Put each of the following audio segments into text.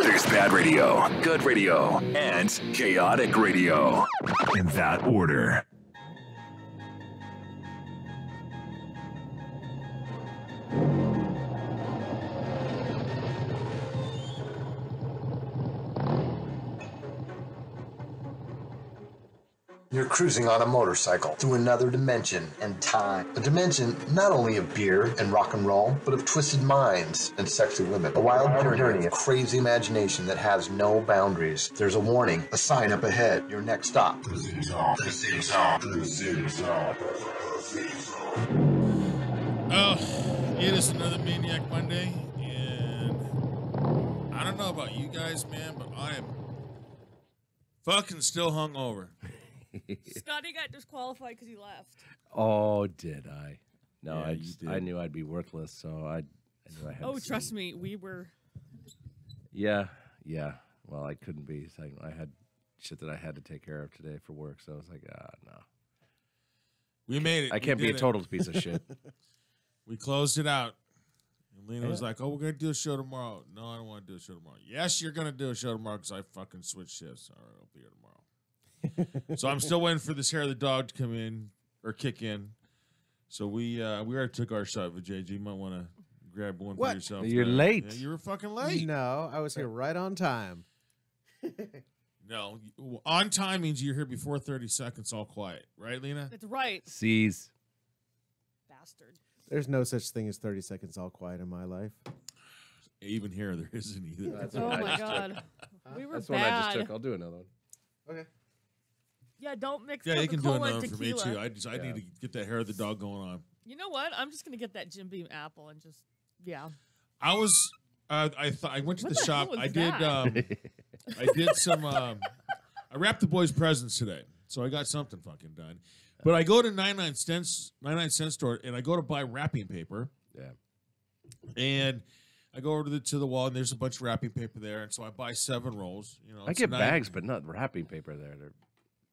There's bad radio, good radio, and chaotic radio. In that order. You're cruising on a motorcycle through another dimension and time. A dimension not only of beer and rock and roll, but of twisted minds and sexy women. A wild journey of crazy imagination that has no boundaries. There's a warning, a sign up ahead. Your next stop. The Zig Zone. The Zig Zone. The Zig Zone. Oh, it is another Maniac Monday, and I don't know about you guys, man, but I am fucking still hungover. Scotty got disqualified because he left. Oh, did I? No, Yeah, I knew I'd be worthless, so I knew I had. Oh, to trust see. me, we were. Yeah. Well, I couldn't be. So I had shit that I had to take care of today for work, so I was like, no. We made it. I can't be a did it. total piece of shit. We closed it out. And Lena was like, oh, we're going to do a show tomorrow. No, I don't want to do a show tomorrow. Yes, you're going to do a show tomorrow because I fucking switched shifts. All right, I'll be here tomorrow. So I'm still waiting for this hair of the dog to come in or kick in. So we already took our shot with JG. You might want to grab one What? for yourself. You're man. late. Yeah, you were fucking late. No, I was here right on time. No, on time means you're here before 30 seconds, all quiet. Right, Lena? That's right, Seize. bastard. There's no such thing as 30 seconds all quiet in my life. Even here, there isn't either. That's Oh what I my just god, we were That's what I just bad. took. I'll do another one. Okay. Yeah, don't mix Yeah, you can do Coca-Cola another and for me tequila. too. I need to get that hair of the dog going on. You know what? I'm just gonna get that Jim Beam apple and just I was I went to What the the shop. hell was I did that? I did some I wrapped the boys' presents today. So I got something fucking done. But I go to 99 cent store and I go to buy wrapping paper. Yeah. And I go over to the wall and there's a bunch of wrapping paper there, and so I buy 7 rolls. You know, I it's get nine- bags, but not wrapping paper there. Their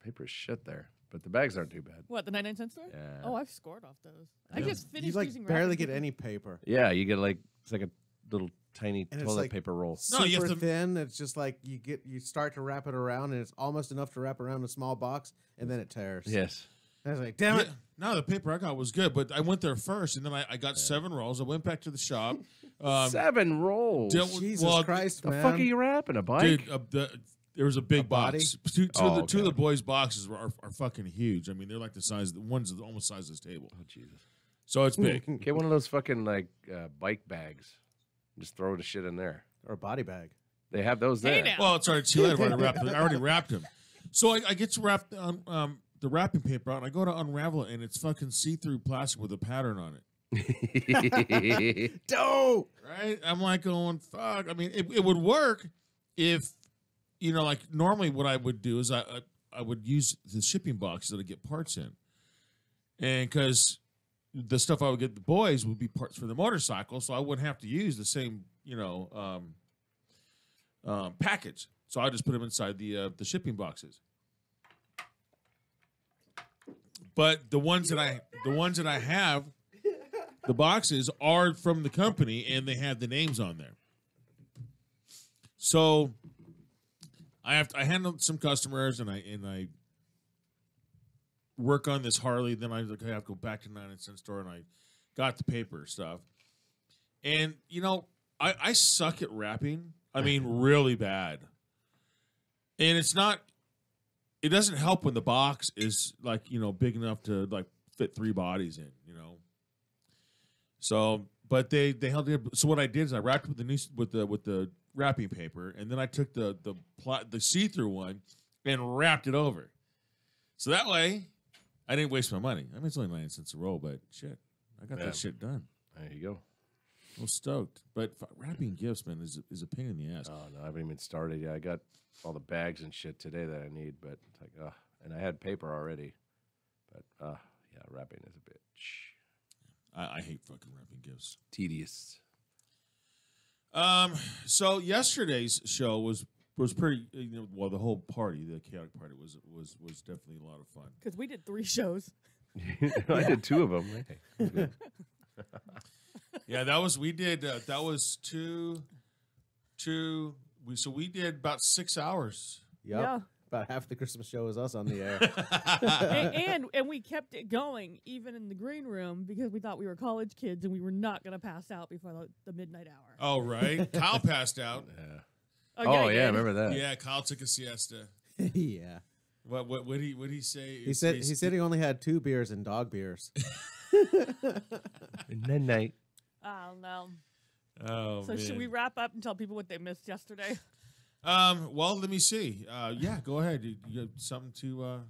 paper is shit there. But the bags aren't too bad. What, the 99 cent store? Yeah. Oh, I've scored off those. I Yeah. just You finished like using barely wrapping get paper. any paper. Yeah, you get it's like a little tiny And it's toilet like- paper roll. No, Super you have to- thin. It's just like you start to wrap it around, and it's almost enough to wrap around a small box, and then it tears. Yes. I was like, damn it. Yeah, no, the paper I got was good, but I went there first, and then I got 7 rolls. I went back to the shop. 7 rolls. dealt with- Jesus well, Christ, the man. fuck are you wrapping? A bike? Dude, there was a big body? box. Two Oh, of the okay. boys' boxes are fucking huge. I mean, they're like the size. One's almost the size of this table. Oh, Jesus. So it's big. Get one of those fucking bike bags. Just throw the shit in there. Or a body bag. They have those Hey there. now. Well, it's already too late. I already wrapped them. So I get to wrap the wrapping paper out, and I go to unravel it, and it's fucking see-through plastic with a pattern on it. Dope. Right? I'm like going, fuck. I mean, it would work if, like normally what I would do is I would use the shipping box that I get parts in. And because the stuff I would get the boys would be parts for the motorcycle, so I wouldn't have to use the same, package. So I just put them inside the shipping boxes. But the ones that I have, the boxes are from the company and they have the names on there. So I handle some customers and I work on this Harley. Then I have to go back to the 99 cent store and I got the paper stuff. And I suck at wrapping. I mean, really bad. And it doesn't help when the box is big enough to fit 3 bodies in, So, but they held it. So what I did is I wrapped it with the wrapping paper, and then I took the see-through one and wrapped it over. So that way, I didn't waste my money. I mean, it's only 9 cents a roll, but shit, I got that shit done. There you go. I was stoked. But wrapping gifts, man, is a pain in the ass. Oh, no, I haven't even started yet. I got all the bags and shit today that I need, but it's like, and I had paper already. But, yeah, wrapping is a bitch. I hate fucking wrapping gifts. Tedious. So yesterday's show was pretty. Well, the whole party, the chaotic party, was definitely a lot of fun. Because we did 3 shows. I did 2 of them. Hey. Yeah, that was 2. we did about 6 hours. Yep. Yeah. About half the Christmas show was us on the air. and we kept it going even in the green room because we thought we were college kids and we were not going to pass out before the midnight hour. Oh, right. Kyle passed out. Yeah. Okay, Oh yeah, I good. remember that. Yeah, Kyle took a siesta. Yeah. What did he say? He said he only had 2 beers and dog beers. And then night. Oh, no. Oh, So man. should we wrap up and tell people what they missed yesterday? Well, let me see. Yeah, go ahead. You have something to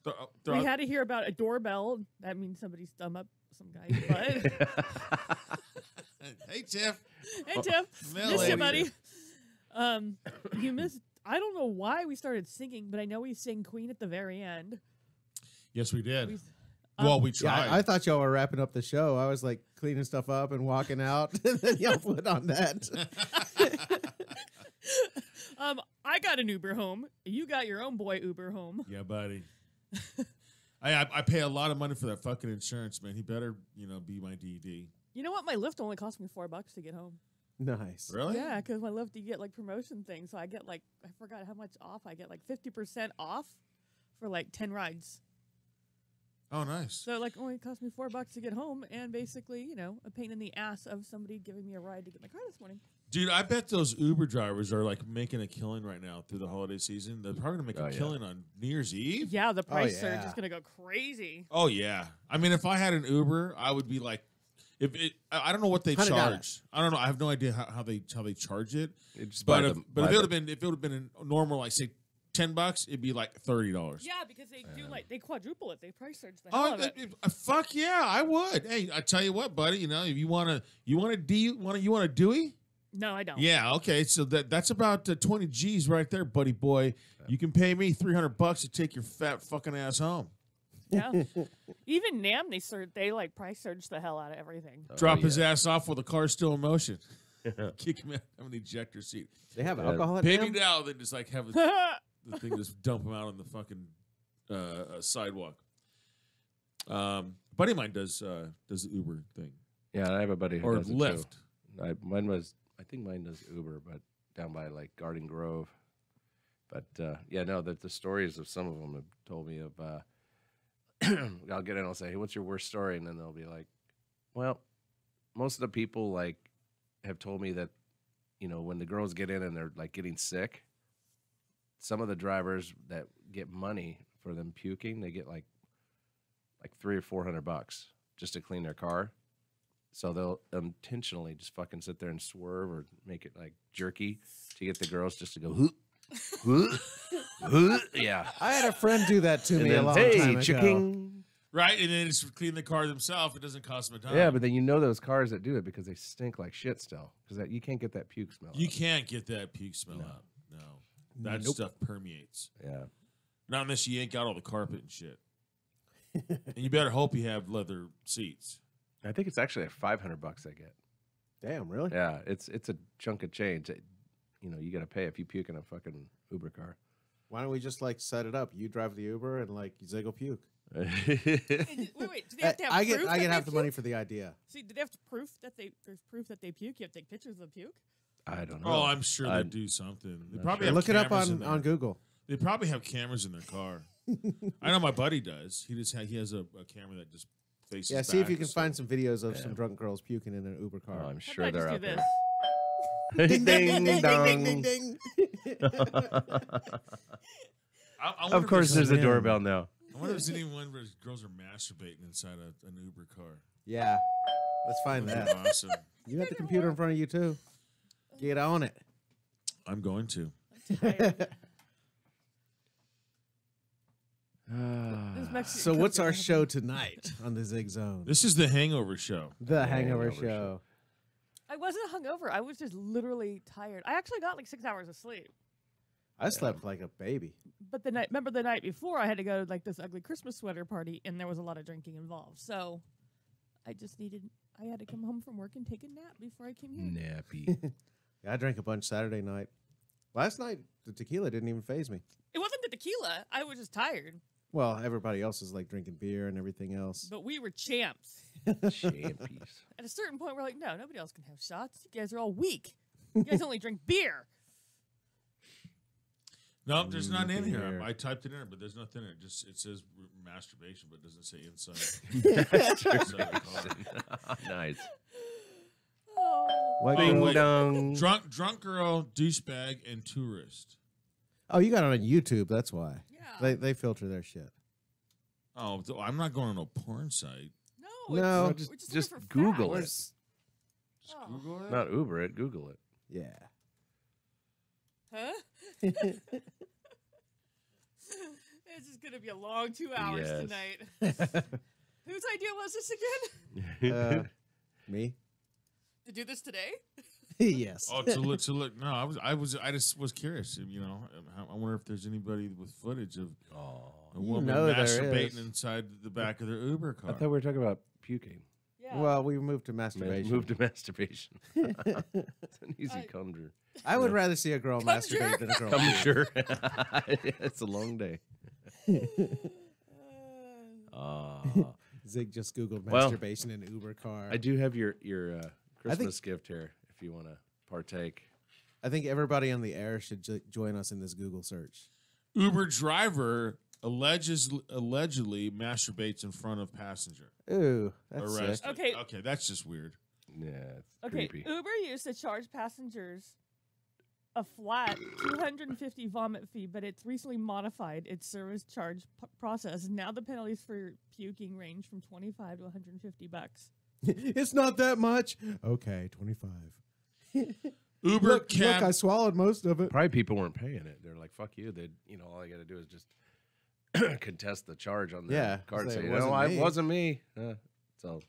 throw We out? had to hear about a doorbell. That means somebody's thumb up some guy's butt. Hey, Tiff. Hey, Tim. Well, Miss you, lady. buddy. You missed. I don't know why we started singing, but I know we sang Queen at the very end. Yes, we did. We, Well, we Yeah, tried. I thought y'all were wrapping up the show. I was like cleaning stuff up and walking out, and then y'all put on that. I got an Uber home. You got your own boy Uber home. Yeah, buddy. I pay a lot of money for that fucking insurance, man. He better, be my DD. You know what? My Lyft only cost me $4 to get home. Nice. Really? Yeah, because my Lyft, you get like promotion things. So I get like, I forgot how much off. I get like 50% off for like 10 rides. Oh, nice. So like only cost me $4 to get home, and basically, a pain in the ass of somebody giving me a ride to get my car this morning. Dude, I bet those Uber drivers are like making a killing right now through the holiday season. They're probably gonna make a killing on New Year's Eve. Yeah, the price surge yeah. is gonna go crazy. Oh yeah. I mean, if I had an Uber, I would be like, I don't know what they $100. charge. I don't know. I have no idea how they charge it. Just But buy if, the- but buy if it would the- have been a normal, like say $10, it'd be like $30. Yeah, because they do they quadruple it. They price surge the hell Oh, of it. fuck yeah, I would. Hey, I tell you what, buddy. If you want a Dewey? No, I don't. Yeah, okay. So that's about 20 G's right there, buddy boy. You can pay me $300 to take your fat fucking ass home. Yeah. Even NAM, they like price surge the hell out of everything. Drop his ass off while the car's still in motion. Kick him out of the ejector seat. They have alcohol at Pay me NAM? now, then just like have the thing just dump him out on the fucking sidewalk. Buddy of mine does the Uber thing. Yeah, I have a buddy who Or does it Lyft. too. I think mine does Uber, but down by like Garden Grove. But yeah, no, the stories of some of them have told me of. I'll get in. I'll say, "Hey, what's your worst story?" And then they'll be like, "Well, most of the people like have told me that, when the girls get in and they're like getting sick, some of the drivers that get money for them puking, they get like $300 or $400 just to clean their car." So they'll intentionally just fucking sit there and swerve or make it like jerky to get the girls just to go, "Huh, huh, huh." Yeah. I had a friend do that to And me a then, long hey, time ago. chicking. Right, and then just clean the car themselves. It doesn't cost them a dime. Yeah, but then those cars that do it because they stink like shit still. Because you can't get that puke smell. you out. can't get that puke smell out. No, that stuff permeates. Yeah. Not unless you ain't got all the carpet and shit. And you better hope you have leather seats. I think it's actually at $500 I get. Damn, really? Yeah, it's a chunk of change. You got to pay if you puke in a fucking Uber car. Why don't we just like set it up? You drive the Uber and like Zig will puke. Wait, do they have to have I proof get that they half the puke? money for the idea. See, do they have to there's proof that they puke? You have to take pictures of the puke? I don't know. Oh, I'm sure I- they do something. They not probably sure. have Look it up cameras in on there. Google. They probably have cameras in their car. I know my buddy does. He has a camera that just faces. Yeah, see if back you and can stuff. find some videos of some drunk girls puking in an Uber Oh, car. I'm How sure about I they're just out do there. this? Ding, dong. ding. I wonder Of if course, there's a in. doorbell now. I wonder if there's anyone where girls are masturbating inside an Uber car. Yeah, let's find That'd that. be awesome. You got the computer in front of you too. Get on it. I'm going to. This Mexican So cook what's is our having- show tonight on the Zig Zone? This is the Hangover Show. The Hangover Hangover Show. Show. I wasn't hungover. I was just literally tired. I actually got like 6 hours of sleep. I slept like a baby. But remember the night before, I had to go to like this ugly Christmas sweater party, and there was a lot of drinking involved. So I had to come home from work and take a nap before I came here. Nappy. Yeah, I drank a bunch Saturday night. Last night, the tequila didn't even phase me. It wasn't the tequila. I was just tired. Well, everybody else is like drinking beer and everything else. But we were champs. Champies. At a certain point, we're like, no, nobody else can have shots. You guys are all weak. You guys only drink beer. No, there's none in here. Here. I typed it in, but there's nothing in it. Just it says masturbation, but it doesn't say inside. Nice. What Ding, girl- wait. Dong. Drunk girl, douchebag, and tourist. Oh, you got it on YouTube. That's why. Yeah. They filter their shit. Oh, I'm not going on a porn site. No. No, it's, just- we're just just looking for Google it. facts. Just Oh. Google it. Not Uber it. Google it. Yeah. Huh? It's just gonna be a long 2 hours Yes. tonight. Whose idea was this again? Me? To do this today? Yes. Oh, to look. No, I just was curious. You know, I wonder if there's anybody with footage of a woman know there masturbating is. inside the back of their Uber I car. thought we were talking about puking. Yeah. Well, we moved to masturbation. Move to masturbation. It's an easy conjure. I would rather see a girl masturbate than a girl. I'm puke. sure. It's a long day. Zig just Googled Well, masturbation in Uber car. I do have your Christmas gift here if you want to partake. I think everybody on the air should join us in this Google search. Uber driver allegedly masturbates in front of passenger. Ooh, that's Arrested. sick. Okay. Okay, that's just weird. Yeah, it's Okay, creepy. Uber used to charge passengers a flat 250 vomit fee, but it's recently modified its service charge process. Now the penalties for puking range from 25 to 150 bucks. It's not that much. Okay, 25. Uber Look, cab. I swallowed most of it. Probably people weren't paying it. They're like, "Fuck you." They, all I got to do is just contest the charge on their Yeah, card. say, Say, "It "No, wasn't me." it wasn't me." So,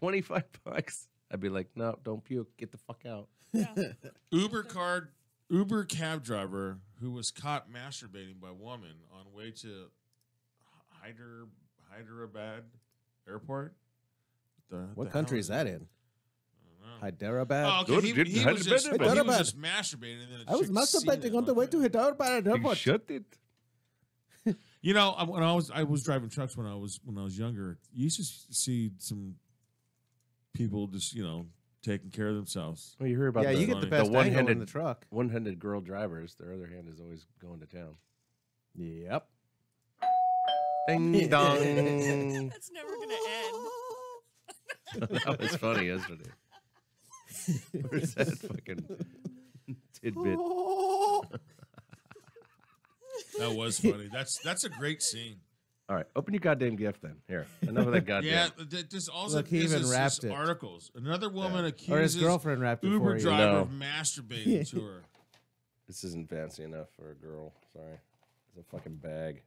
$25. I'd be like, "No, don't puke. Get the fuck out." Yeah. Uber cab driver who was caught masturbating by woman on way to Hyderabad airport. What country is that in? I Hyderabad. Oh, okay. Good, He good. was just, he Hyderabad. was just masturbating. And then a I was chick seen it. masturbating on the way to Hyderabad airport. Shut it. You know, when I was driving trucks when I was younger, you used to see some people just taking care of themselves. Well, you hear about Yeah, the, you get the the best angle in one-handed the truck. one-handed girl drivers. Their other hand is always going to town. Yep. Ding dong. That's never going to end. That was funny yesterday. Where's that fucking tidbit? That was funny. That's a great scene. All right, open your goddamn gift then. Here, enough of that goddamn. Yeah, there's also Look, he this even is wrapped it. articles. Another woman Or his accuses girlfriend wrapped it Uber for you. driver No. of masturbating to her. This isn't fancy enough for a girl. Sorry, it's a fucking bag.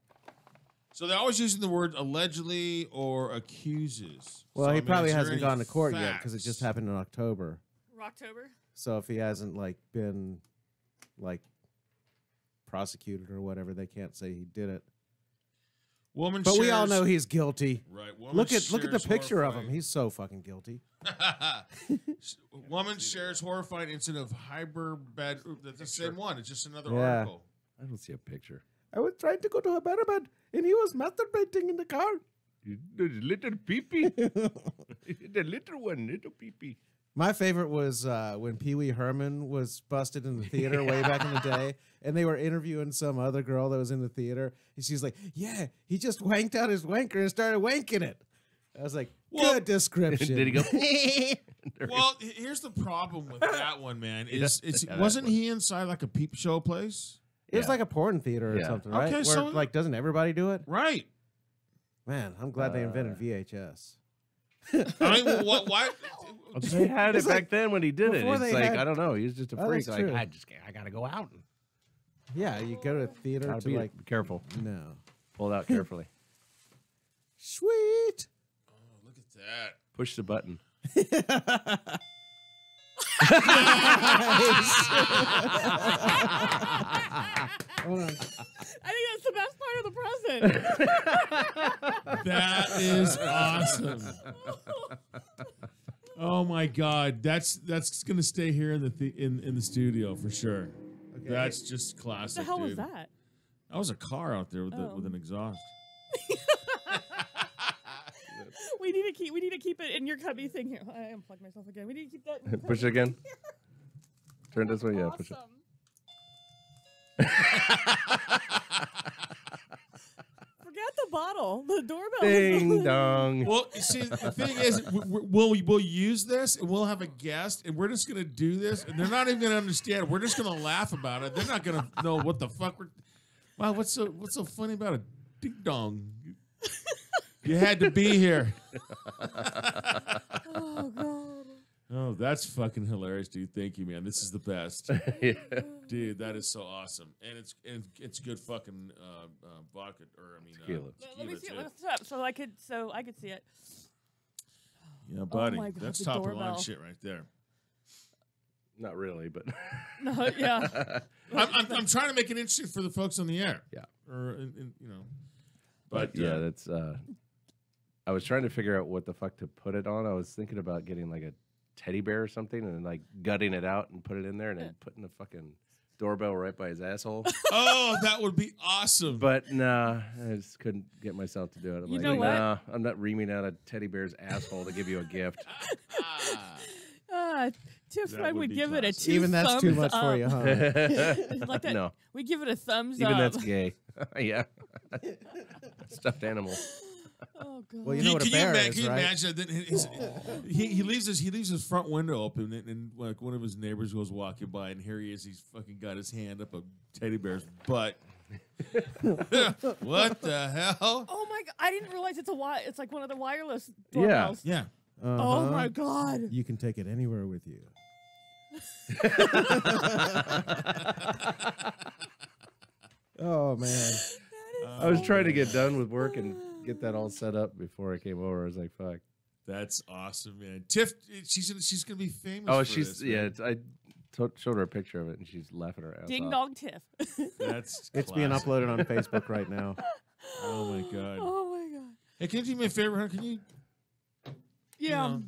So they're always using the word allegedly or accuses. Well, So, he I mean, probably is there hasn't any gone to court yet because it facts? just happened in October. Rocktober? So if he hasn't been prosecuted or whatever, they can't say he did it. Woman But we all shares- know he's guilty. Right. Woman Look at the shares picture of him. horrifying- He's so fucking guilty. Woman shares horrifying incident of Hyderabad. That's the same one. It's just another Yeah. article. I don't see a picture. I was trying to go to Hyderabad, and he was masturbating in the car. The little peepee. The little one, little peepee. My favorite was when Pee Wee Herman was busted in the theater way back in the day, and they were interviewing some other girl that was in the theater, and she's like, "Yeah, he just wanked out his wanker and started wanking it." I was like, Well, "Good description." Did he go? Well, here's the problem with that one, man. Is Yeah, that wasn't one. he inside like a peep show place? It was Yeah. like a porn theater or Yeah. something, right? Okay, Where so- doesn't everybody do it? Right. Man, I'm glad they invented VHS. I mean, why? They had it It's back like then when he did it. before It's they like had- I don't know. He's just a Oh, freak. that's Like true. I gotta go out. Yeah, you go to a theater Gotta to be like be careful. no. Pull it out carefully. Sweet. Oh, look at that. Push the button. Hold on. I think that's the best part of the present. That is awesome. Oh my God, that's gonna stay here in the in the studio for sure. Okay. That's just What classic. the hell was dude. that? That was a car out there with Oh. with an exhaust. We need to keep it in your cubby thing here. I unplugged myself again. We need to keep that. In your Push cubby. it again. Turn this way. Yeah, push it. Awesome. Forget the bottle. The doorbell. Ding dong. Well, see, the thing is, we'll use this, and we'll have a guest, and we're just gonna do this, and they're not even gonna understand. We're just gonna laugh about it. They're not gonna know what the fuck we're. Wow, what's so funny about a ding dong? You had to be here. Oh God. Oh, that's fucking hilarious, dude. Thank you, man. This is the best, Yeah. dude. That is so awesome, and it's good fucking vodka, or I mean, Tequila. Let me see too. it. What's up? So I could see it. Yeah, buddy, my God, that's the top of the line doorbell. shit right there. Not really, but No, yeah. I'm trying to make it interesting for the folks on the air. Yeah. Or you know, but yeah, that's. I was trying to figure out what the fuck to put it on. I was thinking about getting like a teddy bear or something and then like gutting it out and put it in there and then putting the fucking doorbell right by his asshole. oh, that would be awesome. But nah, I just couldn't get myself to do it. I'm You like, know what? nah, I'm not reaming out a teddy bear's asshole to give you a gift. Tiff's That friend would would be give it a classic. 2 Even that's too thumbs much for up. you, huh? Like that. No. We give it a thumbs Even up. that's gay. Yeah. Stuffed animal. Oh God. Well, you know what a bear can is, you right? imagine that he leaves his front window open and like one of his neighbors goes walking by and here he is, he's fucking got his hand up a teddy bear's butt. What the hell? Oh my God! I didn't realize it's it's like one of the wireless Yeah. doorbells. Yeah. Oh Uh-huh. my God! You can take it anywhere with you. Oh man. I was trying to get done with work and get that all set up before I came over. I was like, fuck. That's awesome, man. Tiff, she's gonna be famous. Oh, for she's, this, yeah, man. I showed her a picture of it and she's laughing her ass Ding off. dong Tiff. That's It's being classic. uploaded on Facebook right now. Oh my god. Oh my God! Hey, can you do me a favor, huh? Can you? Yeah.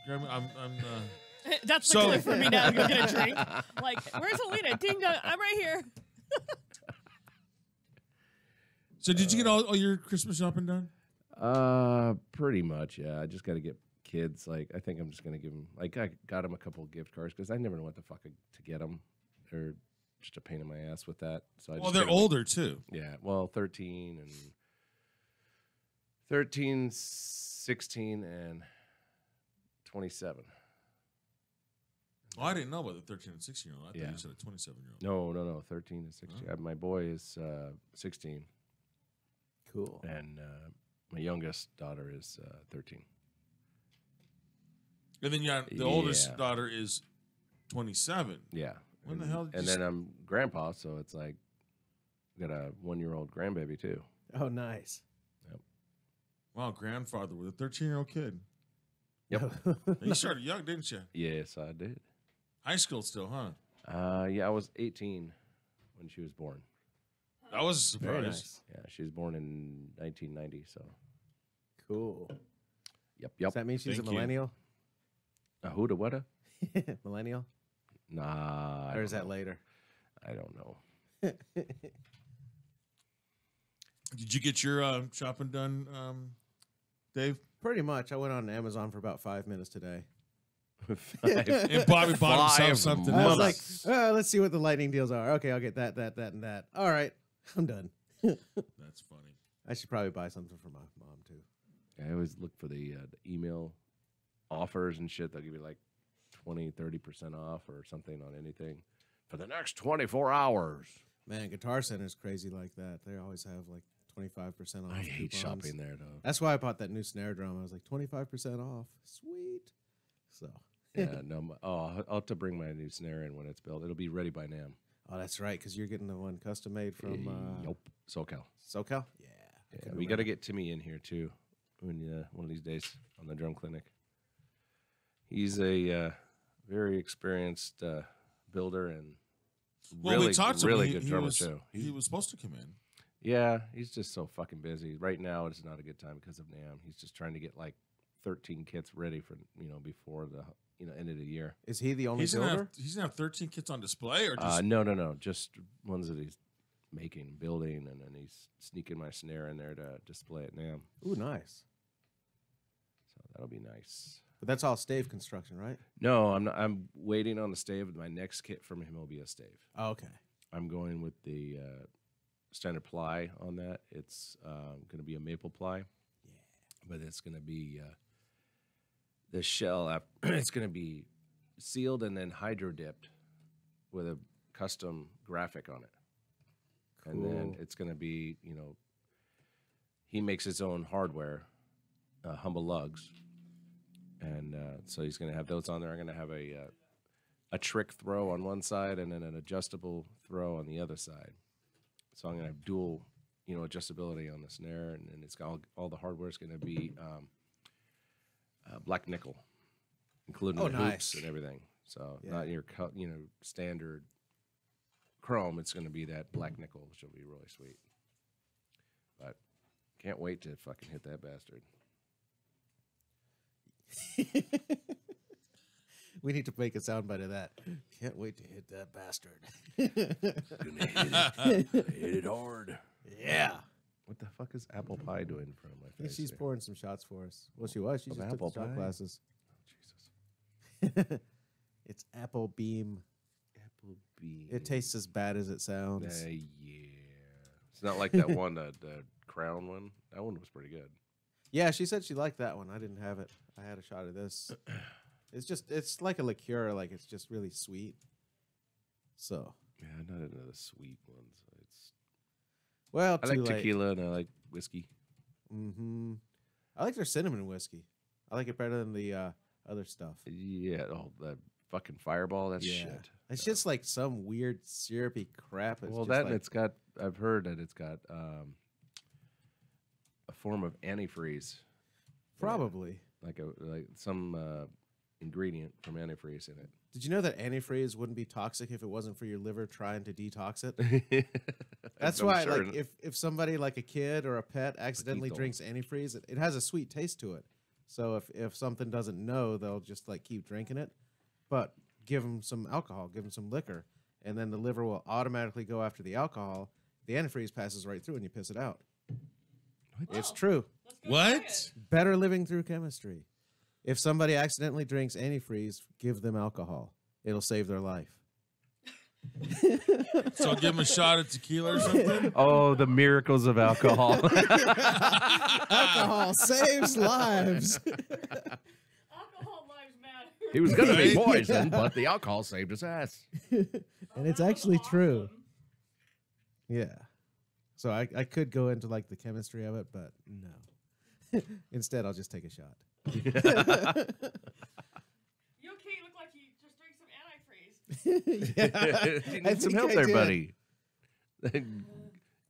know, I'm That's So- the clip for me now to go get a drink. Like, where's Alina? Ding dong! I'm right here. So did you get all your Christmas shopping done? Pretty much, yeah. I just got to get kids. Like, I think I'm just gonna give them. Like, I got them a couple of gift cards because I never know what the fuck to get them. They're just a pain in my ass with that. So I Well, just they're get 'em- older too. Yeah, well, 13, 16, and 27. Oh, I didn't know about the 13 and 16-year-old. I thought Yeah. you said a 27-year-old. No, 13 and 16. Oh. My boy is 16, Cool. and my youngest daughter is 13. And then the oldest Yeah. daughter is 27. Yeah. When the hell did And you then I'm grandpa, so it's like got a 1-year-old grandbaby too. Oh, nice. Wow, grandfather with a 13-year-old kid. Yep. You started young, didn't you? Yes, I did. High school still, huh? Yeah, I was 18 when she was born. That was a Very surprise. nice. Yeah, she was born in 1990. So, Cool. yep. Does that mean she's Thank a you. millennial? Who to what? Millennial? Nah. I Or is don't that know. later? I don't know. Did you get your shopping done, Dave? Pretty much. I went on Amazon for about 5 minutes today. And Bobby bought himself Five something I was else. like, let's see what the lightning deals are. Okay, I'll get that, and that. All right, I'm done. That's funny. I should probably buy something for my mom, too. I always look for the email offers and shit. They'll give you like 20, 30% off or something on anything for the next 24 hours. Man, Guitar Center's crazy like that. They always have like 25% off. I hate coupons. shopping there, though. That's why I bought that new snare drum. I was like, 25% off. Sweet. So, Yeah, no. I'll have to bring my new snare in when it's built. It'll be ready by NAMM. oh, that's right, because you're getting the one custom made from Nope. SoCal. SoCal? Yeah. I Yeah, couldn't we got to remember. get Timmy in here too, when one of these days on the drum clinic. He's a very experienced builder and Well, really, we talked to really him. good He drummer was, too. He was supposed to come in. Yeah, he's just so fucking busy right now. It's not a good time because of NAMM. He's just trying to get like 13 kits ready for before the end of the year. Is he the only He's gonna builder? have 13 kits on display, or just No, just ones that he's making, building, and then he's sneaking my snare in there to display at NAMM. Ooh, nice. So that'll be nice. But that's all stave construction, right? No, I'm not. I'm waiting on the stave. My next kit from him will be a stave. Oh, okay. I'm going with the standard ply on that. It's going to be a maple ply, but it's going to be the shell. It's going to be sealed and then hydro dipped with a custom graphic on it, and then it's going to be, he makes his own hardware, Humble Lugs, and so he's going to have those on there. I'm going to have a trick throw on one side and then an adjustable throw on the other side. So I'm going to have dual, adjustability on the snare, and then it's got all the hardware is going to be black nickel, including the hoops and everything. So not your standard chrome. It's going to be that black nickel, which will be really sweet. But can't wait to fucking hit that bastard. We need to make a soundbite of that. Can't wait to hit that bastard. Gonna hit it hard. Yeah. What the fuck is Apple Pie doing in front of my I think face? she's here? pouring some shots for us. Well, she was. She just took apple the shot pie? glasses. Jesus. It's Apple Beam. Apple Bean. It tastes as bad as it sounds. Yeah. It's not like that one, the Crown one. That one was pretty good. Yeah, she said she liked that one. I didn't have it. I had a shot of this. It's like a liqueur. Like, it's just really sweet. So. Yeah, I'm not into the sweet ones. Well, I like tequila and I like whiskey. Mm-hmm. I like their cinnamon whiskey. I like it better than the other stuff. Yeah, that fucking Fireball, that's shit. It's just like some weird syrupy crap. It's Well, just that like, and it's got, I've heard that it's got a form of antifreeze. probably. Like some ingredient from antifreeze in it. Did you know that antifreeze wouldn't be toxic if it wasn't for your liver trying to detox it? That's I'm why, sure. like, if somebody, like a kid or a pet, accidentally Poquito. drinks antifreeze, it has a sweet taste to it. So if something doesn't know, they'll just like keep drinking it. But give them some alcohol, give them some liquor, and then the liver will automatically go after the alcohol. The antifreeze passes right through and you piss it out. It's true. What? Better living through chemistry. If somebody accidentally drinks antifreeze, give them alcohol. It'll save their life. So give him a shot of tequila or something? Oh, the miracles of alcohol. Alcohol saves lives. Alcohol lives matter. He was going to be Right? poisoned, but the alcohol saved his ass. And it's actually true. Yeah. So I could go into like the chemistry of it, but no. Instead, I'll just take a shot. You okay? You look like you just drank some antifreeze. Yeah, You I need some think help I there, did. buddy.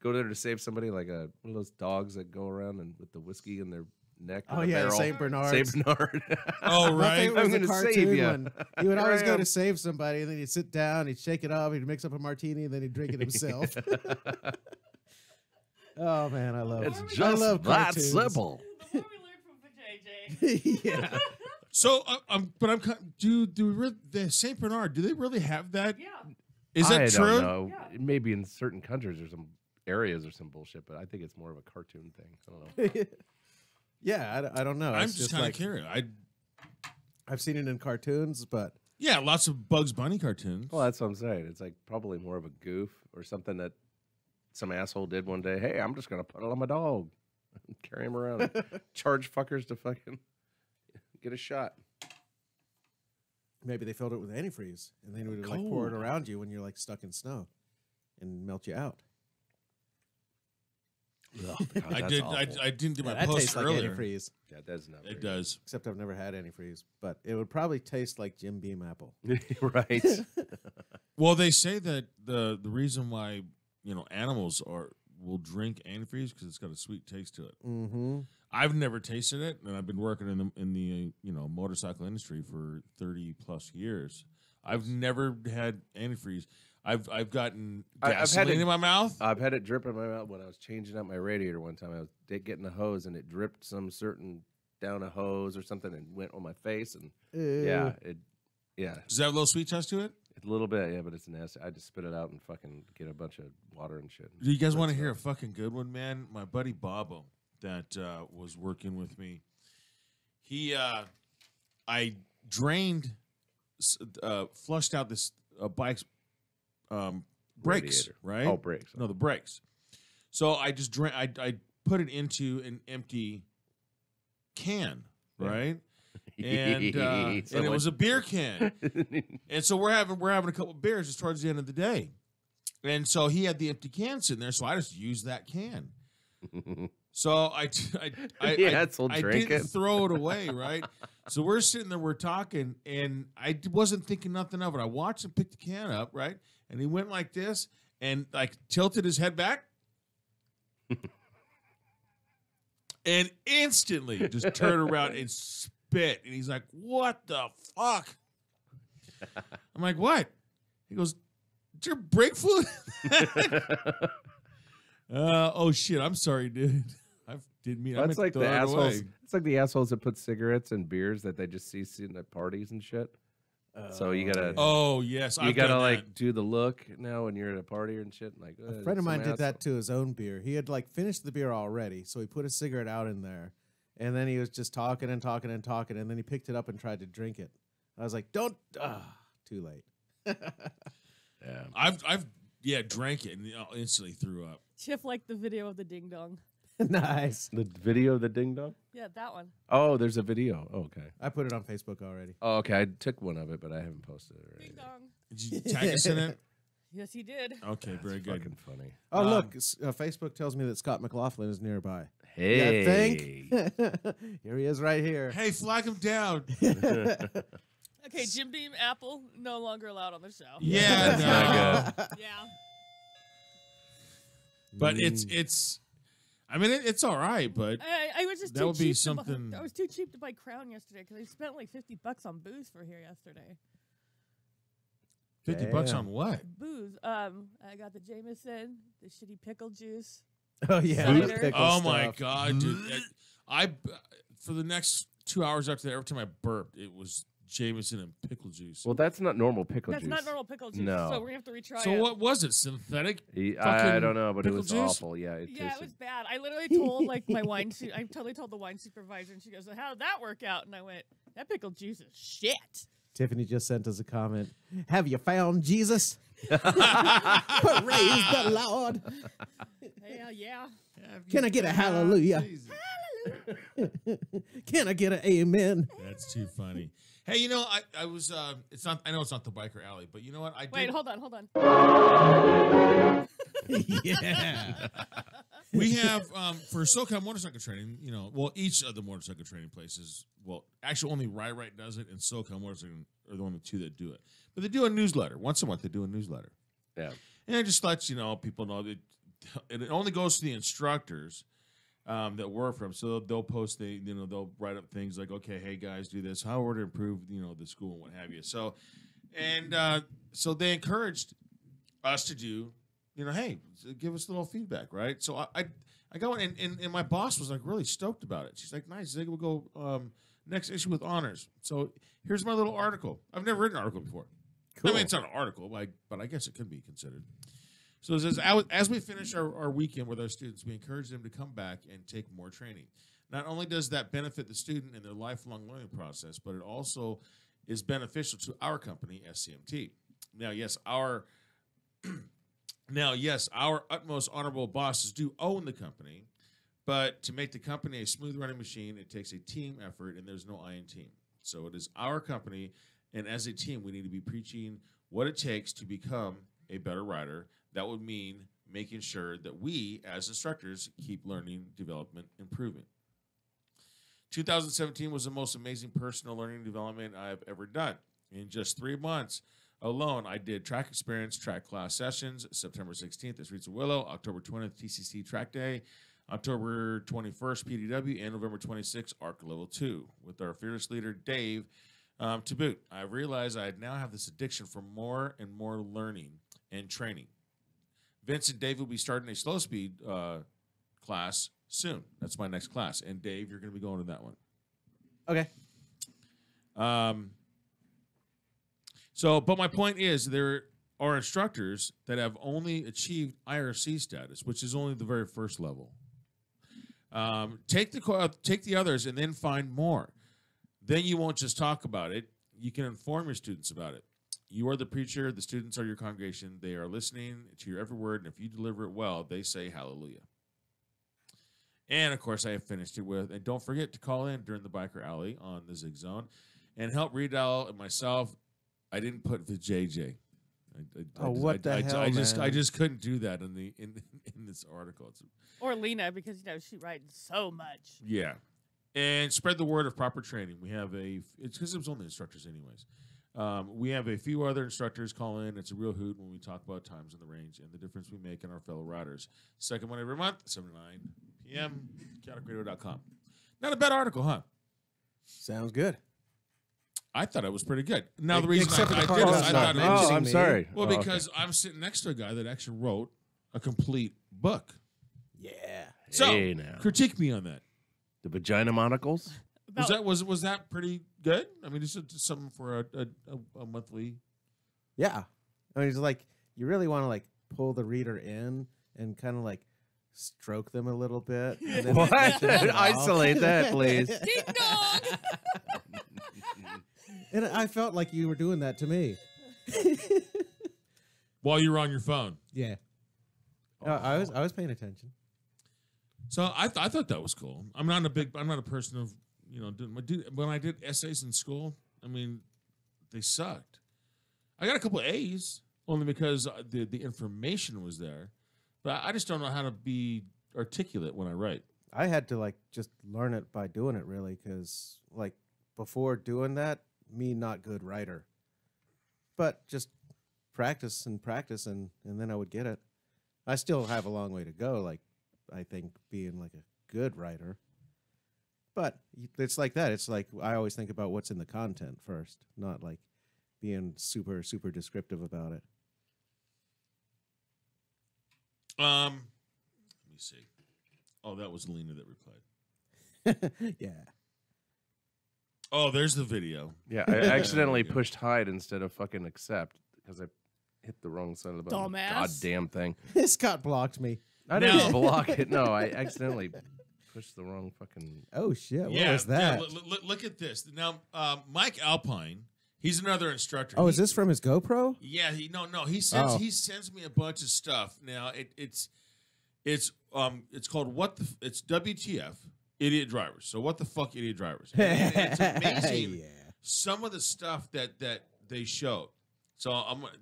Go there to save somebody, like one of those dogs that go around and with the whiskey in their neck. Oh with a yeah, barrel. Saint Bernard. Saint Bernard. Oh, My right. favorite was I'm the gonna save cartoon ya. one. He would Here always I go am. to save somebody, and then he'd sit down, he'd shake it up, he'd mix up a martini, and then he'd drink it himself. Oh man, I love It's it. I just love that cartoons. simple. The more we learn from JJ. Yeah. So, do the Saint Bernard? Do they really have that? Yeah. Is that I true? don't know. Yeah. Maybe in certain countries or some areas or some bullshit, but I think it's more of a cartoon thing. I don't know. Yeah, I don't know. I'm It's just kind of like, curious. I've seen it in cartoons, but Yeah, lots of Bugs Bunny cartoons. Well, that's what I'm saying. It's like probably more of a goof or something that some asshole did one day. Hey, I'm just gonna put it on my dog, carry him around, and charge fuckers to fucking get a shot. maybe they filled it with antifreeze, and they would like pour it Cold. around you when you're like stuck in snow, and melt you out. Ugh, God, I that's did. awful. I didn't do my that post tastes like earlier. antifreeze, Yeah, that's not. It very does. except I've never had antifreeze, but it would probably taste like Jim Beam apple. good. Right. Well, they say that the reason why animals will drink antifreeze because it's got a sweet taste to it. Mm-hmm. I've never tasted it, and I've been working in the motorcycle industry for 30 plus years. I've never had antifreeze. I've gotten I've had gasoline it- in my mouth. I've had it drip in my mouth when I was changing out my radiator one time. I was getting a hose and it dripped some certain down a hose or something and went on my face and yeah, Does that have a little sweet taste to it? a little bit, yeah, but it's nasty. I just spit it out and fucking get a bunch of water and shit. Do you guys want to Rinse it hear a out. fucking good one, man? My buddy Bobo that was working with me. I drained, flushed out this bike's brakes, Radiator. right? Oh, brakes. No, the brakes. So I just drank. I put it into an empty can, right? And it was a beer can. And so we're having a couple of beers just towards the end of the day. And so he had the empty can sitting there, so I just used that can. So I didn't throw it away, right? So we're sitting there, we're talking, and I wasn't thinking nothing of it. I watched him pick the can up, right? And he went like this and like tilted his head back. And instantly just turned around and spit. And he's like, "What the fuck?" I'm like, "What?" He goes, "Did your brake fluid?" Oh shit! I'm sorry, dude. I didn't mean. That's like the assholes. Away. It's like the assholes that put cigarettes and beers that they just see sitting at parties and shit. So you gotta. Oh yes, you gotta like do the look now when you're at a party and shit. Like a friend of mine did that to his own beer. He had like finished the beer already, so he put a cigarette out in there, and then he was just talking and talking and talking, and then he picked it up and tried to drink it. I was like, "Don't!" Too late. Yeah, I've drank it and instantly threw up. Chip liked the video of the ding dong. Nice. the video of the ding dong. Yeah, that one. Oh, there's a video. Oh, okay. I put it on Facebook already. Oh, okay. I took one of it, but I haven't posted it. Ding dong. Did you tag us in it? Yes, he did. Okay, very good. Fucking funny. Oh, look. Facebook tells me that Scott McLaughlin is nearby. Hey. You think? Here he is right here. Hey, flag him down. Okay, Jim Beam Apple no longer allowed on the show. Yeah, Not good. Yeah. But it's. I mean, it's all right, but I was just that too would be cheap something. I was too cheap to buy Crown yesterday because I spent like $50 on booze for here yesterday. $50 on what? Booze. I got the Jameson, the shitty pickle juice. Oh yeah. Cider. the pickle Oh my stuff. god, dude! I for the next 2 hours after that, every time I burped, it was Jameson and pickle juice. Well, that's not normal pickle That's juice. not normal pickle juice. No. So we're gonna have to retry So it. what was it? Synthetic? I don't know, but it pickle was juice? awful. Yeah, it Yeah, it tasted. was bad. I literally told like my wine. I totally told the wine supervisor, and she goes, "How did that work out?" And I went, "That pickle juice is shit." Tiffany just sent us a comment. Have you found Jesus? Praise the Lord. Hell yeah. Can I get a hallelujah? Can I get an amen? That's too funny. Hey, you know, I was it's not. I know it's not the biker alley, but you know what? Wait, hold on. Yeah. We have for SoCal motorcycle training. You know, well, each of the motorcycle training places. Well, actually, only Right does it, and SoCal Motorcycle are the only two that do it. But they do a newsletter once a month. They do a newsletter. Yeah. And it just lets people know that it only goes to the instructors that work for them. So they'll post they'll write up things like, okay, hey guys, do this, how we're to improve the school and what have you. So so they encouraged us to do, hey, give us a little feedback, right? So I go in and my boss was like really stoked about it. She's like, nice, Zig, we'll go next issue with honors. So here's my little article. I've never written an article before. Cool. I mean, it's not an article, but I guess it could be considered. So it says, as we finish our weekend with our students, we encourage them to come back and take more training. Not only does that benefit the student in their lifelong learning process, but it also is beneficial to our company, SCMT. Now, yes, our utmost honorable bosses do own the company, but to make the company a smooth running machine, it takes a team effort, and there's no I in team. So it is our company, and as a team, we need to be preaching what it takes to become a better rider. That would mean making sure that we, as instructors, keep learning, development, improving. 2017 was the most amazing personal learning development I've ever done. In just 3 months alone, I did track experience, track class sessions, September 16th at Streets of Willow, October 20th, TCC track day, October 21st, PDW, and November 26th, ARC Level 2, with our fearless leader, Dave, to boot. I realized I now have this addiction for more and more learning and training. Vince and Dave will be starting a slow speed class soon. That's my next class. And Dave, you're going to be going to that one. Okay. But my point is, there are instructors that have only achieved IRC status, which is only the very first level. Take the others and then find more. Then you won't just talk about it. You can inform your students about it. You are the preacher. The students are your congregation. They are listening to your every word. And if you deliver it well, they say hallelujah. And, of course, I have finished it with, and don't forget to call in during the Biker Alley on the Zig Zone and help read out myself. I didn't put the JJ. What the hell, I man? just couldn't do that in this article. Or Lena, because she writes so much. Yeah. And spread the word of proper training. We have it's because it was only instructors anyways. We have a few other instructors call in. It's a real hoot when we talk about times in the range and the difference we make in our fellow riders. Second one every month, 7 to 9 p.m., chaoticradio.com. Not a bad article, huh? Sounds good. I thought it was pretty good. Now, the reason Except for I the did part is I about thought it not was... Oh, I'm me. sorry. Well, Oh, because I'm sitting next to a guy that actually wrote a complete book. Yeah. So, Hey, now. critique me on that. The vagina monocles? Was that pretty good? I mean, this is something for a monthly... Yeah. I mean, it's like you really want to like pull the reader in and kind of like stroke them a little bit. And then What? let them off. Isolate that, please. Ding dong! And I felt like you were doing that to me. While you were on your phone. Yeah. No, I was paying attention. So I thought that was cool. I'm not a person of, when I did essays in school, I mean, they sucked. I got a couple of A's only because the information was there, but I just don't know how to be articulate when I write. I had to like just learn it by doing it really, because like before doing that, me not good writer, but just practice and then I would get it. I still have a long way to go. Like I think being like a good writer, but it's like that. It's like I always think about what's in the content first, not like being super descriptive about it. Let me see. Oh, that was Lena that replied. Yeah. Oh, there's the video. Yeah, I accidentally There we go. pushed hide instead of fucking accept because I hit the wrong side of the button. Dumbass. Goddamn thing. Scott blocked me. I Now- didn't block it. No, I accidentally pushed the wrong fucking... Oh shit! What was that? Look at this. Now, Mike Alpine, he's another instructor. Oh, is this from his GoPro? Yeah, he sends Oh. he sends me a bunch of stuff. Now it's called it's WTF, Idiot Drivers. So what the fuck, Idiot Drivers? And it's amazing Yeah. some of the stuff that they showed. So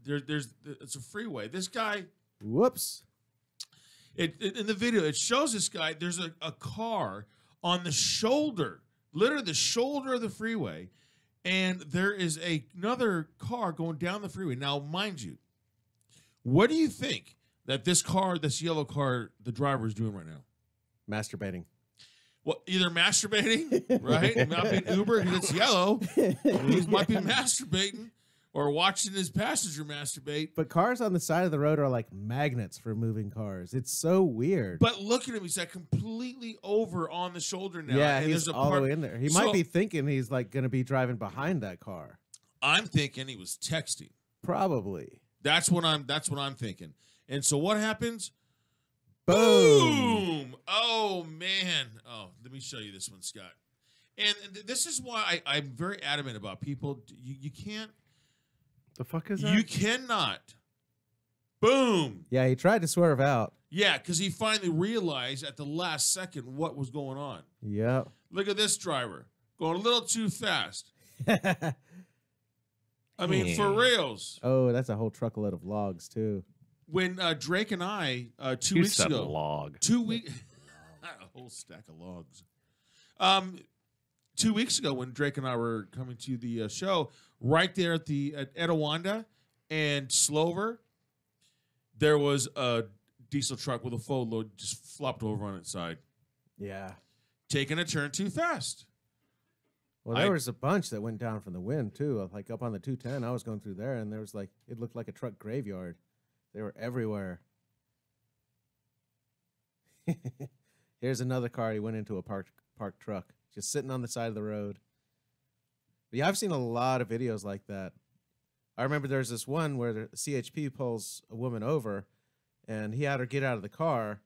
it's a freeway. This guy Whoops. in the video it shows this guy. There's a car on the shoulder, literally the shoulder of the freeway, and there is another car going down the freeway. Now, mind you, what do you think that this yellow car, the driver is doing right now? Masturbating. Well, either masturbating, right? It might be an Uber because it's yellow. He might be masturbating or watching his passenger masturbate. But cars on the side of the road are like magnets for moving cars. It's so weird. But look at him. He's like completely over on the shoulder now. yeah, and he's there's a all the part- way in there. He So, might be thinking he's like going to be driving behind that car. I'm thinking he was texting. Probably. That's what I'm thinking. And so what happens? Boom. Oh, man. Oh, let me show you this one, Scott. And this is why I'm very adamant about people. You can't. The fuck is that? You cannot. Boom. Yeah, he tried to swerve out. Yeah, because he finally realized at the last second what was going on. Yep. Look at this driver going a little too fast. I mean, for reals. Oh, that's a whole truckload of logs too. When Drake and I 2 You weeks said ago, log. 2 weeks, a whole stack of logs. 2 weeks ago, when Drake and I were coming to the show, right there at Etowanda and Slover, there was a diesel truck with a full load just flopped over on its side, Yeah. taking a turn too fast. Well, there was a bunch that went down from the wind too. Like up on the 210, I was going through there, and there was like it looked like a truck graveyard. They were everywhere. Here's another car. He went into a parked truck, just sitting on the side of the road. But yeah, I've seen a lot of videos like that. I remember there's this one where the CHP pulls a woman over, and he had her get out of the car.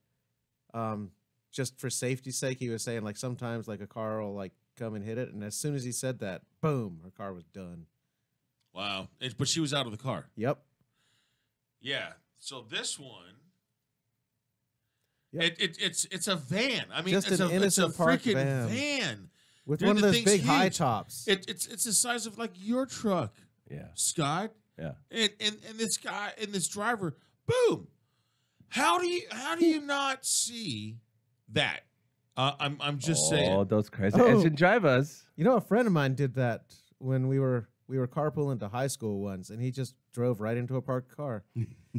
Just for safety's sake, he was saying like sometimes like a car will like come and hit it, and as soon as he said that, boom, her car was done. Wow. But she was out of the car. Yep. Yeah. So this one, Yep. it's a van. I mean, Just it's an a innocent park freaking van. van. With Dude, one of the those thing's big high huge. tops. It's the size of like your truck, Yeah. Scott. Yeah. And this guy and this driver, boom. How do you not see that? I'm just saying. those crazy Oh. engine drivers. You know, a friend of mine did that when we were carpooling to high school once, and he just drove right into a parked car.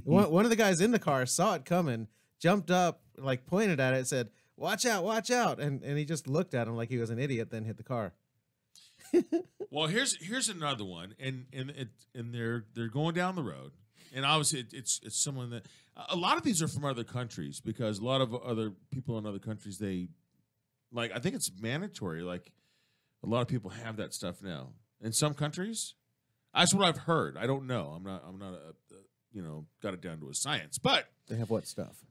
one of the guys in the car saw it coming, jumped up, like pointed at it, said, watch out, and he just looked at him like he was an idiot, then hit the car. Well, here's another one, and they're going down the road, and obviously it's someone that a lot of these are from other countries because a lot of other people in other countries they like. I think it's mandatory. Like a lot of people have that stuff now in some countries. That's what I've heard. I don't know. I'm not got it down to a science, but They have what stuff?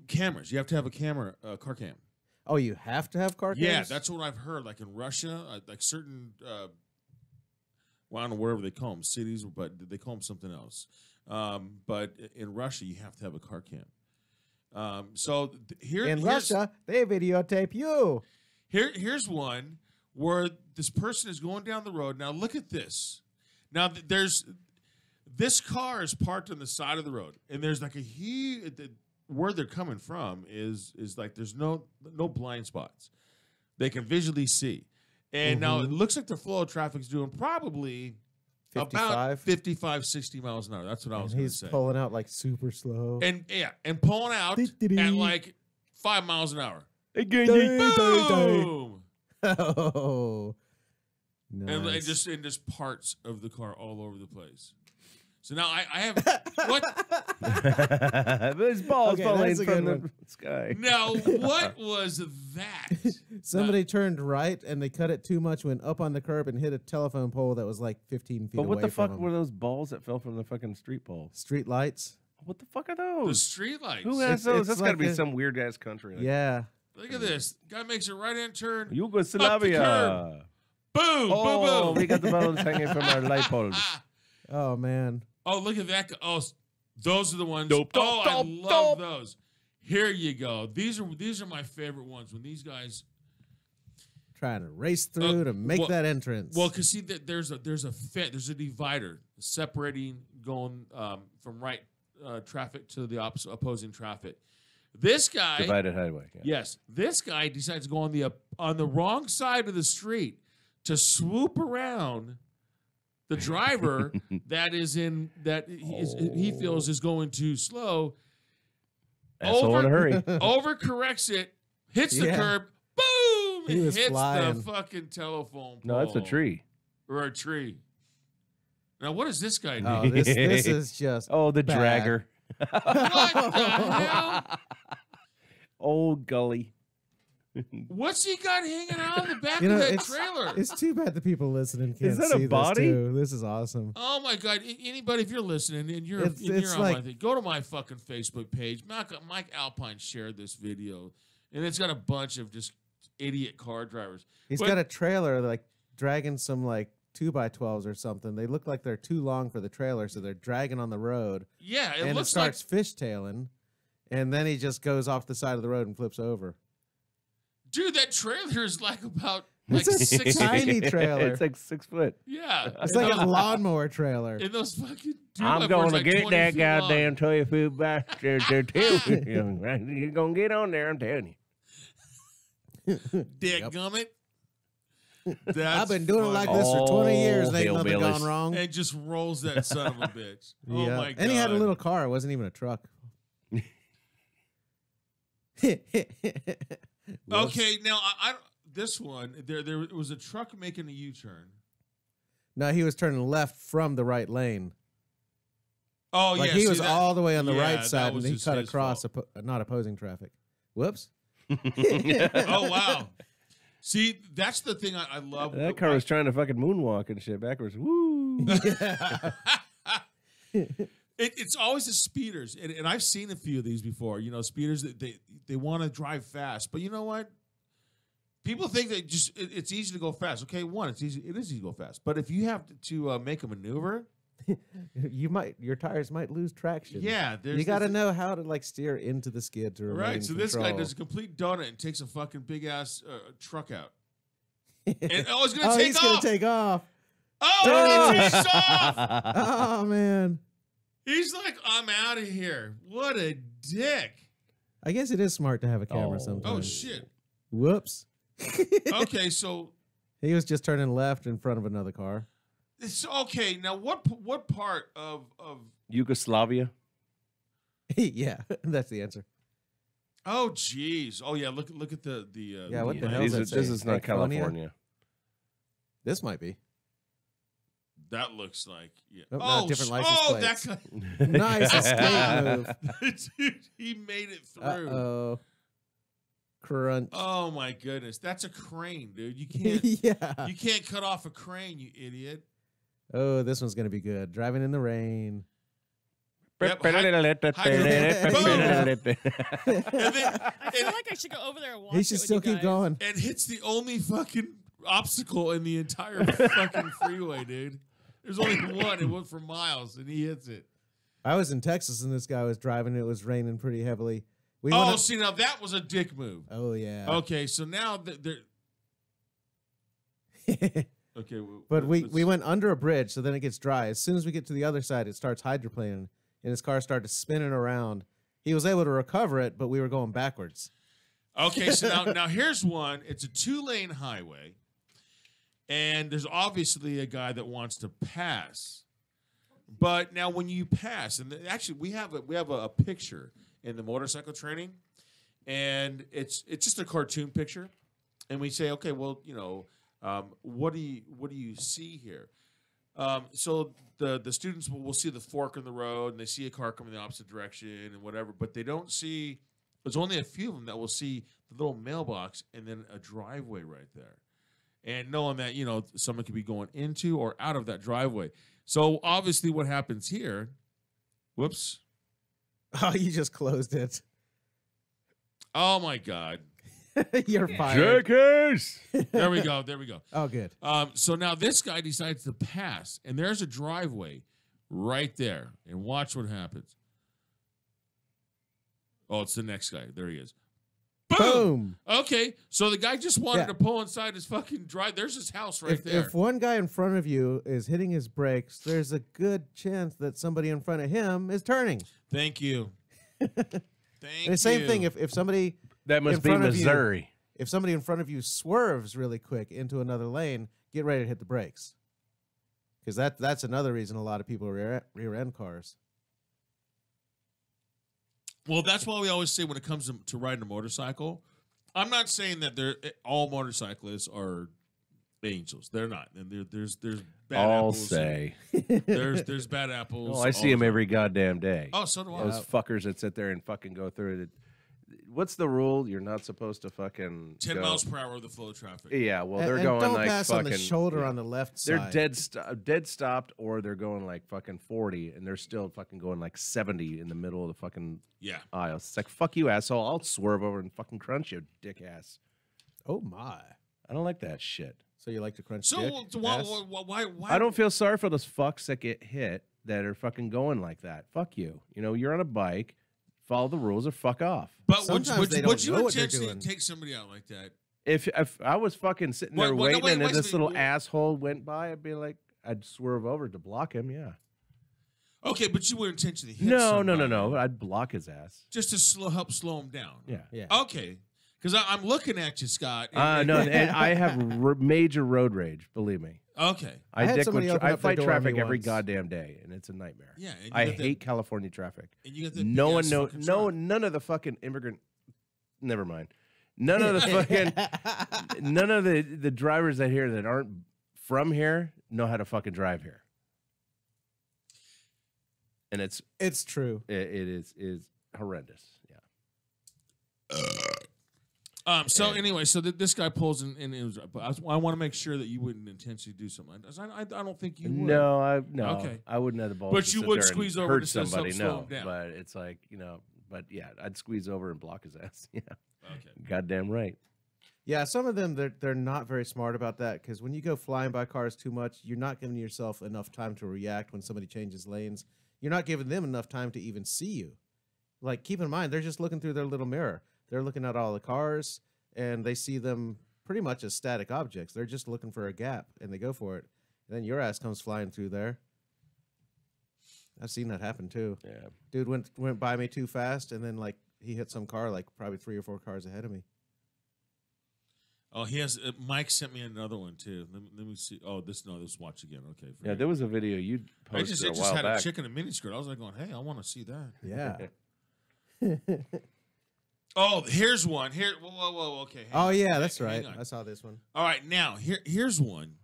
cameras. You have to have a camera, car cam. Oh, you have to have car cams? Yeah, that's what I've heard. Like in Russia, like certain, well, I don't know wherever they call them, cities, but they call them something else. But in Russia, you have to have a car cam. So In Russia, they videotape you. here's one where this person is going down the road. Now look at this. Now this car is parked on the side of the road, and there's like a huge. Where they're coming from is like there's no blind spots. They can visually see. And now it looks like the flow of traffic is doing probably 55? about 55, 60 miles an hour. That's what I was going to He's say. pulling out like super slow. And pulling out at like 5 miles an hour. Boom! Boom! Oh, And nice. just parts of the car all over the place. So now I have what? There's balls Okay, falling that's a from good the sky. Now what was that? Somebody turned right and they cut it too much, went up on the curb and hit a telephone pole that was like 15 feet But away what the from fuck him. were those balls that fell from the fucking street pole? Street lights? What the fuck are The those? street lights. Who has It's- those? it's That's got to like be a- some weird ass country. Like, Yeah. Look at this. Guy makes a right-hand turn. Yugoslavia. Boom! Oh, boom! Boom! we got the balls hanging from our light poles. Oh, man. Oh, look at that. Oh, those are the ones. Dope, oh, dope, I dope, love dope. those. Here you go. These are my favorite ones when these guys. Trying to race through to make well- that entrance. Well, because see, there's a divider separating going from right traffic to the opposing traffic. This guy, Divided highway. Yeah. yes, this guy decides to go on the wrong side of the street to swoop around the driver that he feels is going too slow. Asshole in a hurry. Overcorrects it, hits the Yeah. curb, boom! He It was hits flying. the fucking telephone pole. No, that's a tree. Or a tree. Now, what does this guy do? Oh, this is just Oh, the bad. dragger. What the hell? Old gully. What's he got hanging out on the back You know, of that it's- trailer? It's too bad the people listening can't Is that a see body? this too. This is awesome. Oh my God! Anybody, if you're listening and you're It's on like- my thing, go to my fucking Facebook page. Mike Alpine shared this video, and it's got a bunch of just idiot car drivers. He's But- got a trailer like dragging some like 2x12s or something. They look like they're too long for the trailer, so they're dragging on the road. Yeah, it and it looks like starts fishtailing, and then he just goes off the side of the road and flips over. dude, that trailer is like about like It's a 6 tiny trailer. It's like 6 foot. Yeah, It's like a lawnmower trailer. in those fucking. Dude, I'm that going board's to like get 20 that feet long. goddamn 20-foot bastard to tell you. You're going to get on there, I'm telling you. Dadgummit. I've been doing it like funny. this for 20 years. And ain't nothing hillbillies. gone wrong. And just rolls that son of a bitch. Oh Yeah. my God! And he had a little car. It wasn't even a truck. Whoops. Okay, now I this one there was a truck making a U-turn. No, he was turning left from the right lane. Oh Like yeah, he see was that- all the way on the yeah, right that side, and was he just cut his across, fault. not opposing traffic. Whoops. Oh wow! See, that's the thing I love. That car was trying to fucking moonwalk and shit backwards. Woo! It's always the speeders, and I've seen a few of these before. You know, speeders that they want to drive fast, but you know what? People think that it's easy to go fast. Okay, one, it's easy. It is easy to go fast. But if you have to make a maneuver, your tires might lose traction. yeah, you got to know how to like steer into the skid to remain right. So in this guy control. does a complete donut and takes a fucking big ass truck out. And he's gonna take he's off. gonna take off. Oh, he takes off. Oh man. He's like, I'm out of here. What a dick. I guess it is smart to have a camera sometimes. Oh shit. Whoops. Okay, so He was just turning left in front of another car. it's okay. Now, what part of Yugoslavia. Yeah, that's the answer. Oh, jeez. Oh, yeah. Look at the. Yeah, what the hell These does are- that this say? is not California? California. This might be. That looks like. Yeah. Nope, not different license plates. that guy. Nice escape move. Dude, he made it through. Uh-oh. Crunch. Oh my goodness, that's a crane, dude. You can't. Yeah. You can't cut off a crane, you idiot. Oh, this one's going to be good. Driving in the rain. Yep, I feel And like I should go over there and watch He it should with still you keep guys. going. and hits the only fucking obstacle in the entire fucking freeway, dude. There's only one. It went for miles, and he hits it. I was in Texas and this guy was driving. It was raining pretty heavily. We Oh, went see, now that was a dick move. oh, yeah. Okay, so now they're okay. But we went under a bridge, so then it gets dry. As soon as we get to the other side, it starts hydroplaning, and his car started spinning around. He was able to recover it, but we were going backwards. Okay, so now here's one. It's a 2-lane highway, and there's obviously a guy that wants to pass. But now when you pass, and actually we have a picture in the motorcycle training, and it's just a cartoon picture, and we say, okay, well, what do you see here? So the students will see the fork in the road, and they see a car coming the opposite direction and whatever, but they don't see. There's only a few of them that will see the little mailbox and then a driveway right there, and knowing that someone could be going into or out of that driveway. So obviously, what happens here? Whoops. Oh, you just closed it. Oh my God. You're fired. Jackass! There we go. Oh, good. So now this guy decides to pass, and there's a driveway right there. And watch what happens. Oh, it's the next guy. There he is. Boom! Okay, so the guy just wanted to pull inside his fucking drive. There's his house right there. If one guy in front of you is hitting his brakes, there's a good chance that somebody in front of him is turning. Thank you. And the same thing if somebody That must in be front of you- Missouri. if somebody in front of you swerves really quick into another lane, get ready to hit the brakes. Because that's another reason a lot of people rear end cars. Well, that's why we always say when it comes to riding a motorcycle, I'm not saying that all motorcyclists are angels. They're not. And there's bad I'll apples. say. There's bad apples. Oh, I see all him the time. every goddamn day. Oh, so do I. Those fuckers that sit there and fucking go through it. What's the rule? You're not supposed to fucking 10 go. miles per hour of the flow of traffic. Yeah, well, And- they're and going don't like pass fucking. on the shoulder yeah. on the left They're side. dead stopped, or they're going like fucking 40, and they're still fucking going like 70 in the middle of the fucking Yeah. aisle. It's like, fuck you, asshole. I'll swerve over and fucking crunch you, dick ass. Oh my! I don't like that shit. So you like to crunch So dick? why? I don't feel sorry for those fucks that get hit that are fucking going like that. Fuck you. You're on a bike. Follow the rules or fuck off. But Sometimes they don't would you know what they're intentionally doing. take somebody out like that? If I was fucking sitting there Wait, waiting and wait, this wait, little wait. asshole went by, I'd be like, I'd swerve over to block him. Yeah. Okay, but you would intentionally hit No. somebody I'd block his ass. just to help slow him down. Yeah. Yeah. Okay, because I'm looking at you, Scott. No, and I have major road rage. Believe me. Okay. I had somebody open I up their fight door on me traffic every once. goddamn day, and it's a nightmare. Yeah. And you I got that- hate California traffic. And you got that No one big-ass knows. fucking No, truck. none of the fucking immigrant. Never mind. None of the fucking. None of the drivers that here that aren't from here know how to fucking drive here. And It's true. it is horrendous. Yeah. So anyway, so this guy pulls in, and it was, but I want to make sure that you wouldn't intentionally do something like this. I don't think you would. No, Okay. I wouldn't have the balls. But to you sit would there and squeeze over hurt to slow somebody. him No, down. but it's like But yeah, I'd squeeze over and block his ass. Yeah, Okay. goddamn right. Yeah, some of them they're not very smart about that because when you go flying by cars too much, you're not giving yourself enough time to react when somebody changes lanes. You're not giving them enough time to even see you. Like, keep in mind, they're just looking through their little mirror. They're looking at all the cars, and they see them pretty much as static objects. They're just looking for a gap, and they go for it. And then your ass comes flying through there. I've seen that happen too. Yeah. Dude went by me too fast, and then like he hit some car like probably 3 or 4 cars ahead of me. Oh, he has. Mike sent me another one too. Let me see. Oh, this watch again. Okay. Yeah, there was a video you I posted just a while had back. a chicken and mini skirt. I was like going, hey, I want to see that. Yeah. Oh, here's one. Here. Whoa. Okay. Oh hang yeah, on, that's hang right. on. I saw this one. All right, now here's one.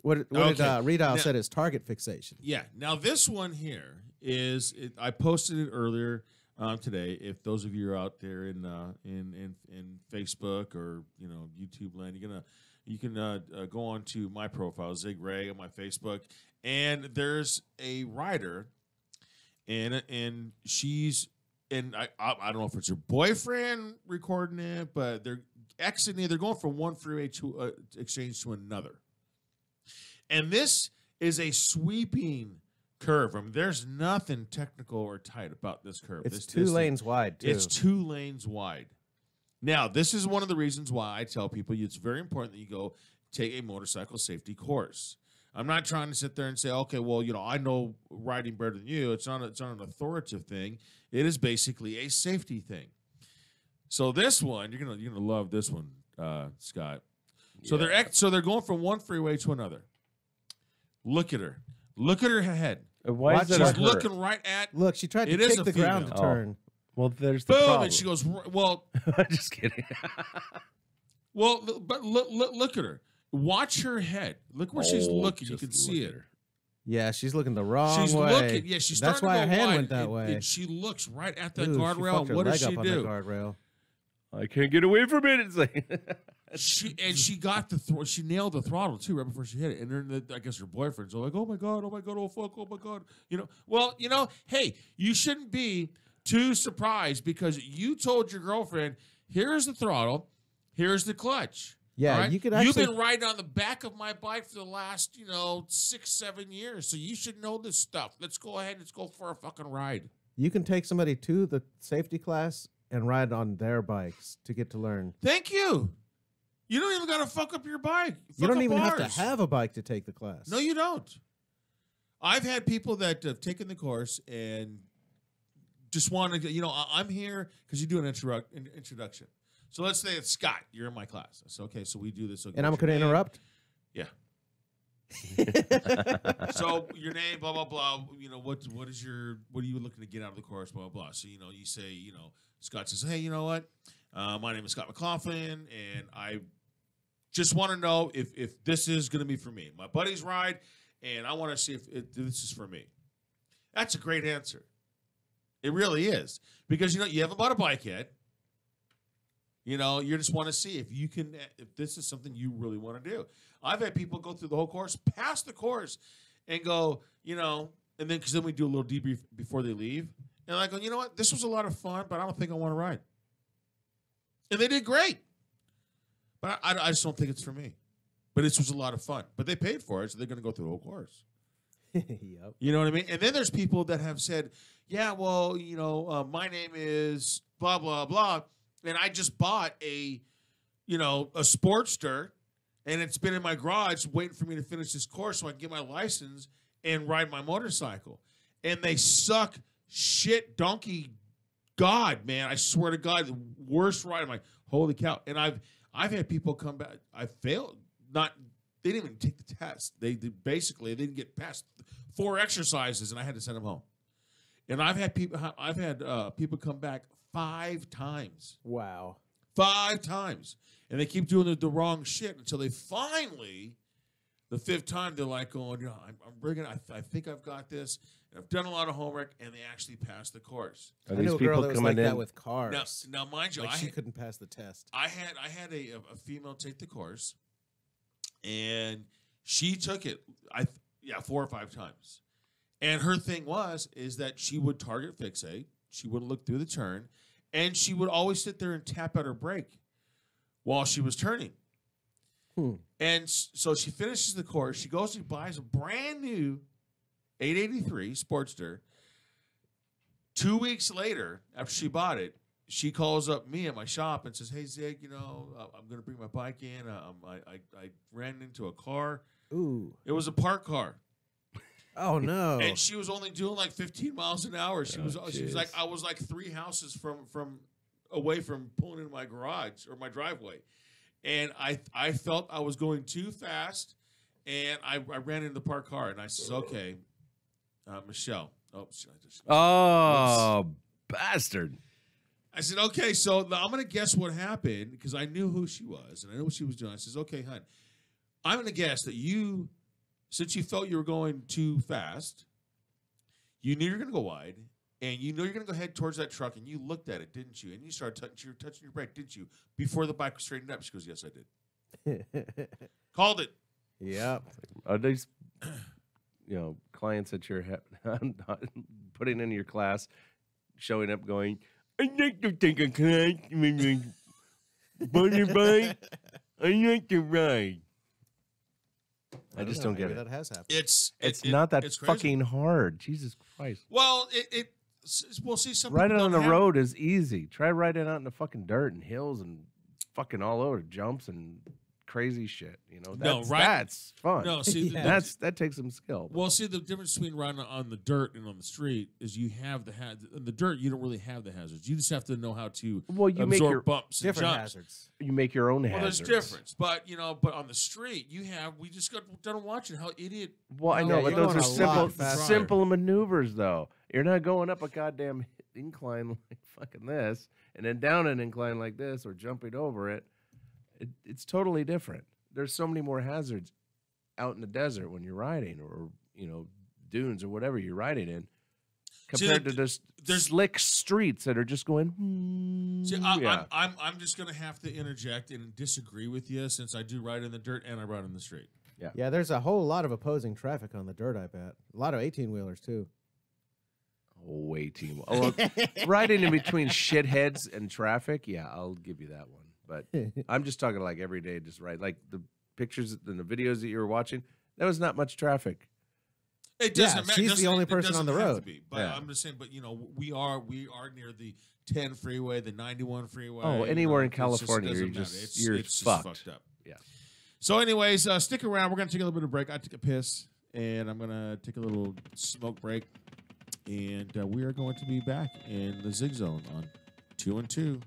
What did Okay. Redal Now- said is target fixation. Yeah. Now this one here is I posted it earlier today. If those of you are out there in Facebook or YouTube land, you can go on to my profile, Zig Ray, on my Facebook, and there's a writer, and she's I don't know if it's her boyfriend recording it, but they're exiting. They're going from one freeway to exchange to another. And this is a sweeping curve. I mean, there's nothing technical or tight about this curve. It's This 2 thing- lanes wide too. It's 2 lanes wide. Now, this is one of the reasons why I tell people it's very important that you go take a motorcycle safety course. I'm not trying to sit there and say, okay, well, I know riding better than you. It's not an authoritative thing. It is basically a safety thing. So this one, you're gonna love this one, Scott. So they're going from one freeway to another. Look at her. Look at her head. Why Watch is it She's a her? looking right at. Look, she tried to It is kick a the ground female. to turn. Well, there's the Boom, problem. and she goes, well, Just kidding. but look at her. Watch her head. Look where she's looking. You just can see look it. at her. Yeah, she's looking the wrong She's way. looking. Yeah, she's That's starting why to her go hand wide, went that and- way. And she looks right at that Ooh, she guardrail. fucked her What does leg she up on that do? guardrail. I can't get away from it. It's like She got she nailed the throttle too right before she hit it, and then I guess her boyfriend's all like, oh my god, oh fuck, oh my god, Well, hey, you shouldn't be too surprised because you told your girlfriend, here's the throttle, here's the clutch. Yeah, all right? you could You've actually. been riding on the back of my bike for the last 6-7 years, so you should know this stuff. Let's go ahead. Let's go for a fucking ride. You can take somebody to the safety class and ride on their bikes to get to learn. Thank you. You don't even got to fuck up your bike. You Fuck don't up even have ours. to have a bike to take the class. No, you don't. I've had people that have taken the course and just want to, I'm here because you do an introduction. So let's say it's Scott. You're in my class. I said, okay, so we do this. Okay, And I'm what's going to your name? interrupt. Yeah. So your name, blah blah blah. What are you looking to get out of the course, blah blah blah. So you say, Scott says, hey, you know what? My name is Scott McLaughlin, and I just want to know if this is going to be for me. My buddy's ride, and I want to see if this is for me. That's a great answer. It really is, because you haven't bought a bike yet. You just want to see if this is something you really want to do. I've had people go through the whole course, pass the course, and go, and then because then we do a little debrief before they leave, and I go, you know what, this was a lot of fun, but I don't think I want to ride. And they did great, but I just don't think it's for me. But this was a lot of fun. But they paid for it, so they're going to go through the whole course. Yep. You know what I mean? And then there's people that have said, yeah, well, my name is blah, blah, blah. And I just bought a Sportster, and it's been in my garage waiting for me to finish this course so I can get my license and ride my motorcycle. And they suck shit donkey God, man. I swear to God, the worst ride. I'm like, holy cow. And I've had people come back. I failed. They didn't even take the test. They didn't get past 4 exercises, and I had to send them home. And I've had people come back 5 times. Wow. 5 times. And they keep doing the wrong shit until they finally, the 5th time, they're like going, I'm bringing, I think I've got this. And I've done a lot of homework, and they actually passed the course. Are I these knew a girl people that was coming like in? that with cars. Now, mind you, Like she couldn't pass the test. I had a female take the course, and she took it 4 or 5 times. And her thing is that she would target fixate, she would look through the turn, and she would always sit there and tap at her brake. while she was turning. Hmm. And so she finishes the course. She goes and buys a brand new 883 Sportster. 2 weeks later, after she bought it, she calls up me at my shop and says, "Hey Zig, I'm going to bring my bike in. I ran into a car. Ooh. It was a parked car, Oh no. and she was only doing like 15 miles an hour. She was jeez. like, I was like 3 houses from away from pulling in my garage or my driveway, and I felt I was going too fast, and I ran into the parked car, and I said, okay, Michelle. Oh, Oh, bastard. I said, okay, so I'm going to guess what happened because I knew who she was and I knew what she was doing. I says, okay, hon, I'm going to guess that you, since you felt you were going too fast, you knew you were going to go wide, and you know you're going to go head towards that truck, and you looked at it, didn't you? And you started touching your brake, didn't you? Before the bike was straightened up. She goes, yes, I did. Called it. Yep. Are these, clients that you're putting in your class, showing up going, I like to take a class, bike. I like to ride. I just don't get Maybe it. That has happened. It's not that it's crazy. fucking hard. Jesus Christ. Well, we'll see some Riding people on don't the have- road is easy. Try riding out in the fucking dirt and hills and fucking all over, jumps and crazy shit. That's fun. No, see, Yeah. That takes some skill. well, see, the difference between riding on the dirt and on the street is you have in the dirt, you don't really have the hazards. You just have to know how to Well, you make absorb your bumps and Different jumps. hazards. You make your own Well, hazards. there's difference, but but on the street, we just got done watching how idiot. Well, I know, Yeah, but you're those are going a lot simple, faster. simple maneuvers, though. You're not going up a goddamn incline like fucking this, and then down an incline like this, or jumping over it. It's totally different. There's so many more hazards out in the desert when you're riding, or dunes or whatever you're riding in, compared to just slick streets that are just going. See, I'm just gonna have to interject and disagree with you since I do ride in the dirt and I ride in the street. Yeah, there's a whole lot of opposing traffic on the dirt, I bet. A lot of 18-wheelers, too. Way too well. Riding in between shitheads and traffic, yeah, I'll give you that one. But I'm just talking like every day, just ride. Like the pictures and the videos that you were watching, there was not much traffic. It doesn't Yeah, matter. she's It the doesn't- only it person doesn't on the have to road. be, but Yeah. I'm just saying. But we are near the 10 freeway, the 91 freeway. Oh, anywhere in it just California, doesn't you're matter. just- you're it's fucked. Just fucked up. Yeah. So, anyways, stick around. We're gonna take a little bit of break. I took a piss, and I'm gonna take a little smoke break, and we are going to be back in the Zig Zone on 2 and 2.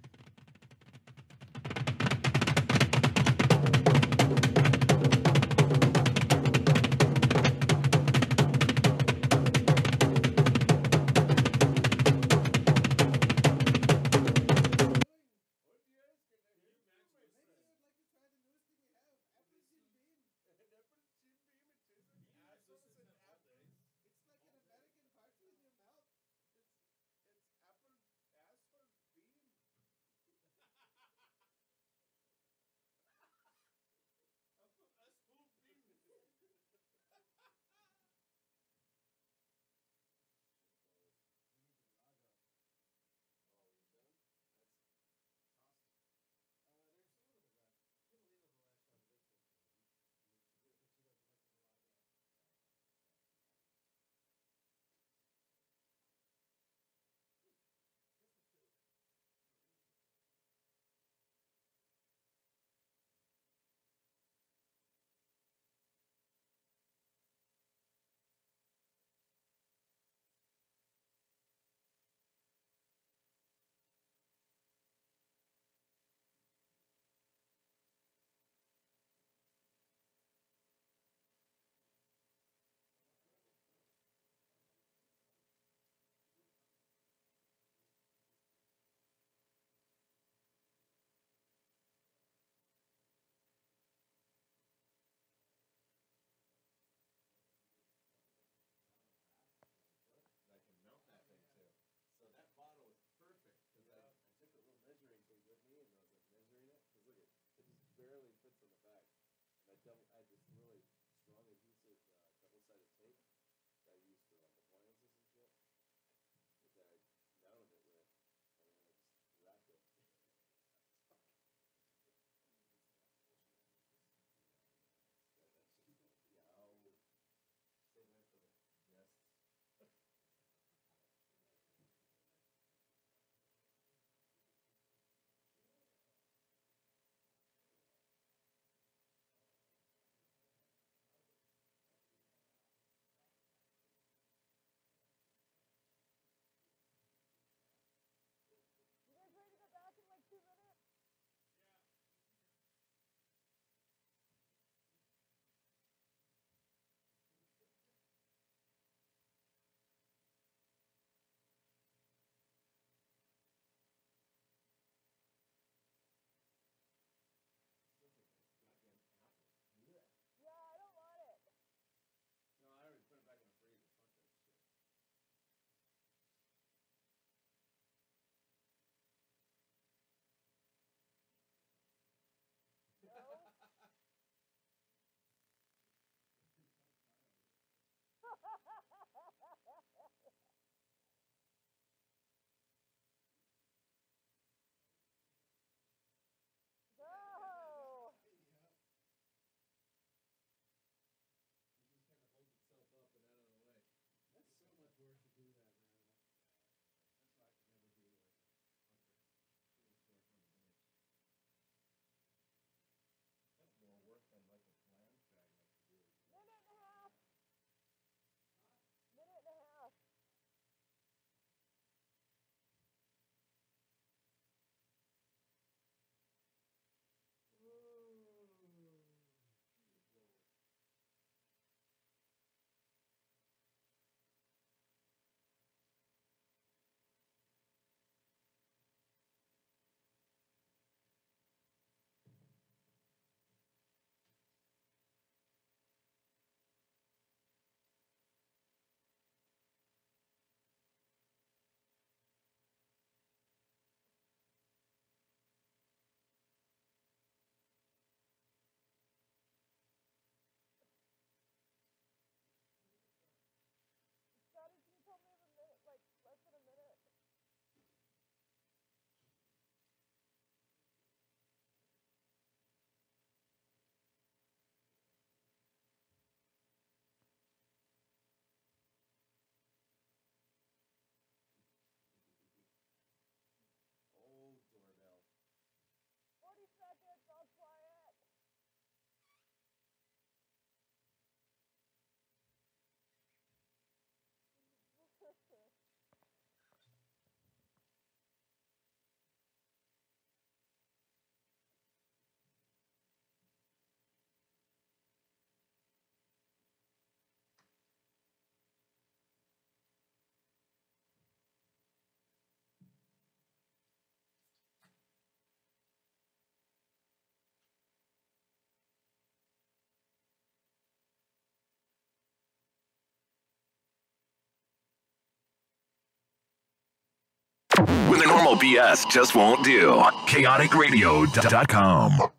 When the normal BS just won't do. ChaoticRadio.com.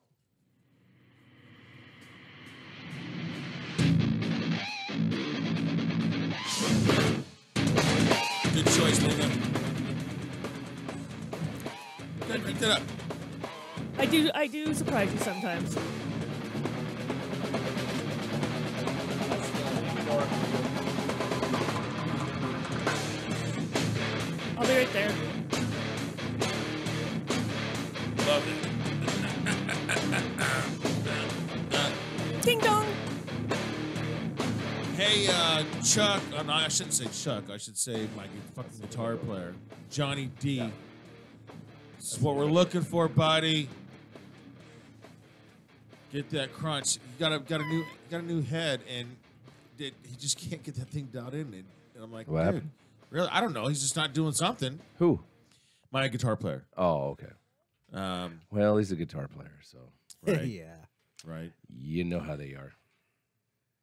Good choice, Linda. Good, pick that up. I do surprise you sometimes. I'll be right there. Love it. Ding dong. Hey, Chuck. No, I shouldn't say Chuck. I should say my fucking guitar player, Johnny D. Yeah. This is what we're looking for, buddy. Get that crunch. You got a new head, and he just can't get that thing dialed in. And I'm like, What happened? Really? I don't know. He's just not doing something. Who? My guitar player. Oh, okay. Well, he's a guitar player, so Right. Yeah. Right. you know how they are.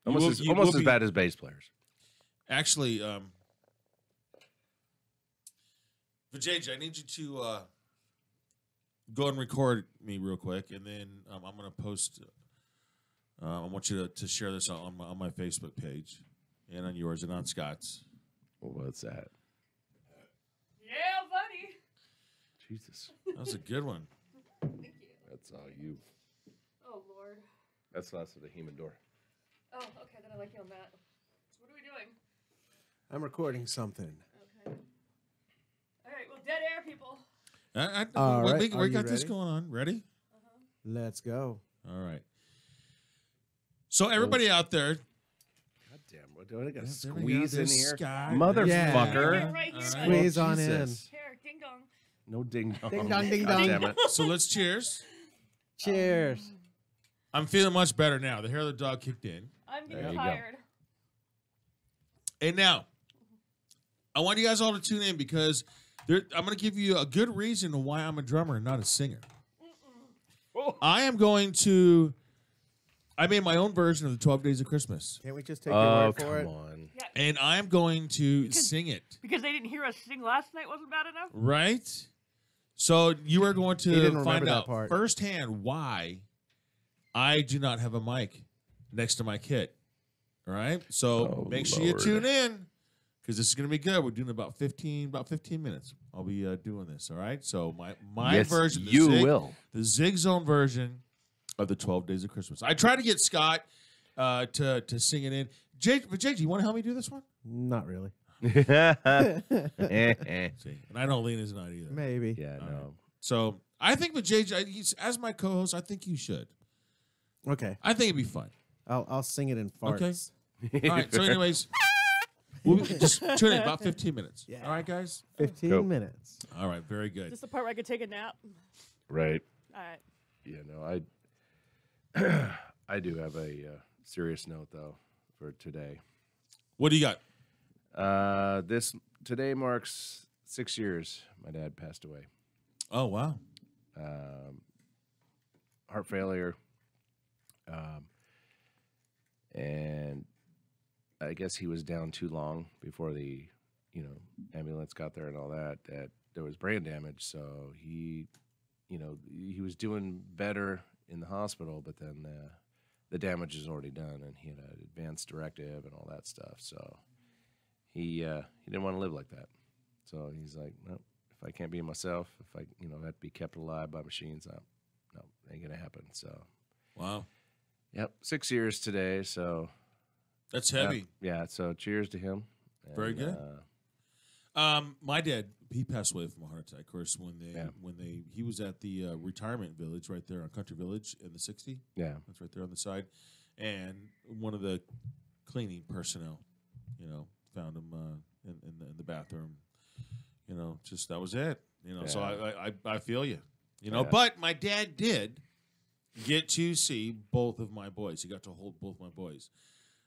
You Almost will as be- bad as bass players. Actually, Vijay, I need you to go and record me real quick, and then I'm going to post. I want you to share this on my Facebook page, and on yours, and on Scott's. What's that? Yeah, buddy. Jesus, That was a good one. Thank you. that's all you. Oh, Lord. That's less of the humidor. Oh, okay, then I like you on that. So what are we doing? I'm recording something. Okay. All right, well, dead air, people. All right, we are you got this ready? going on. Ready? Let's go. All right. So everybody out there, God damn! What do I got? Yeah, there we Squeeze go. in There's here, Scott. motherfucker. Yeah, right here. Squeeze on in. Jesus. Here, ding dong. No ding dong. Ding dong, ding God dong. damn it. so let's cheers. Cheers. I'm feeling much better now. The hair of the dog kicked in. I'm There getting you go. tired. And now, I want you guys all to tune in because I'm going to give you a good reason why I'm a drummer and not a singer. I am going to. I made my own version of the 12 Days of Christmas, Can't we just take your Oh, word for come it? on. and I'm going to sing it. Because they didn't hear us sing last night wasn't bad enough? Right? So you are going He didn't to remember find that out part. firsthand why I do not have a mic next to my kit. All right? So Oh, make sure you Lord. tune in because this is going to be good. We're doing about 15 minutes. I'll be doing this. All right? So my Yes, version, you will. the Zig Zone version of the 12 Days of Christmas. I tried to get Scott to sing it in. Jay, do you want to help me do this one? Not really. See, and I know Lena's not either. Maybe. Yeah, no. So I think with JJ, as my co-host, I think you should. Okay. I think it'd be fun. I'll sing it in Okay. farts. All right. So, anyways, we'll just tune in about 15 minutes. Yeah. All right, guys. 15 Go. minutes. All right. Very Is good. this the part where I could take a nap? Right. All right. Yeah, no, I do have a serious note though for today. What do you got? Today marks 6 years my dad passed away. Oh wow. Heart failure. And I guess he was down too long before the, ambulance got there and all that there was brain damage. So he was doing better in the hospital, but then the damage is already done, and he had an advanced directive and all that stuff. So he didn't want to live like that. So he's like, no, if I can't be myself, if I have to be kept alive by machines, no, ain't gonna happen. So Wow. yep, 6 years today. So That's heavy. yeah. So cheers to him. Very And, good. My dad, he passed away from a heart attack. Of course, he was at the retirement village right there on Country Village in the 60. Yeah. That's right there on the side. And one of the cleaning personnel, found him in the bathroom. Just that was it. So I feel you. Yeah. But my dad did get to see both of my boys. He got to hold both my boys.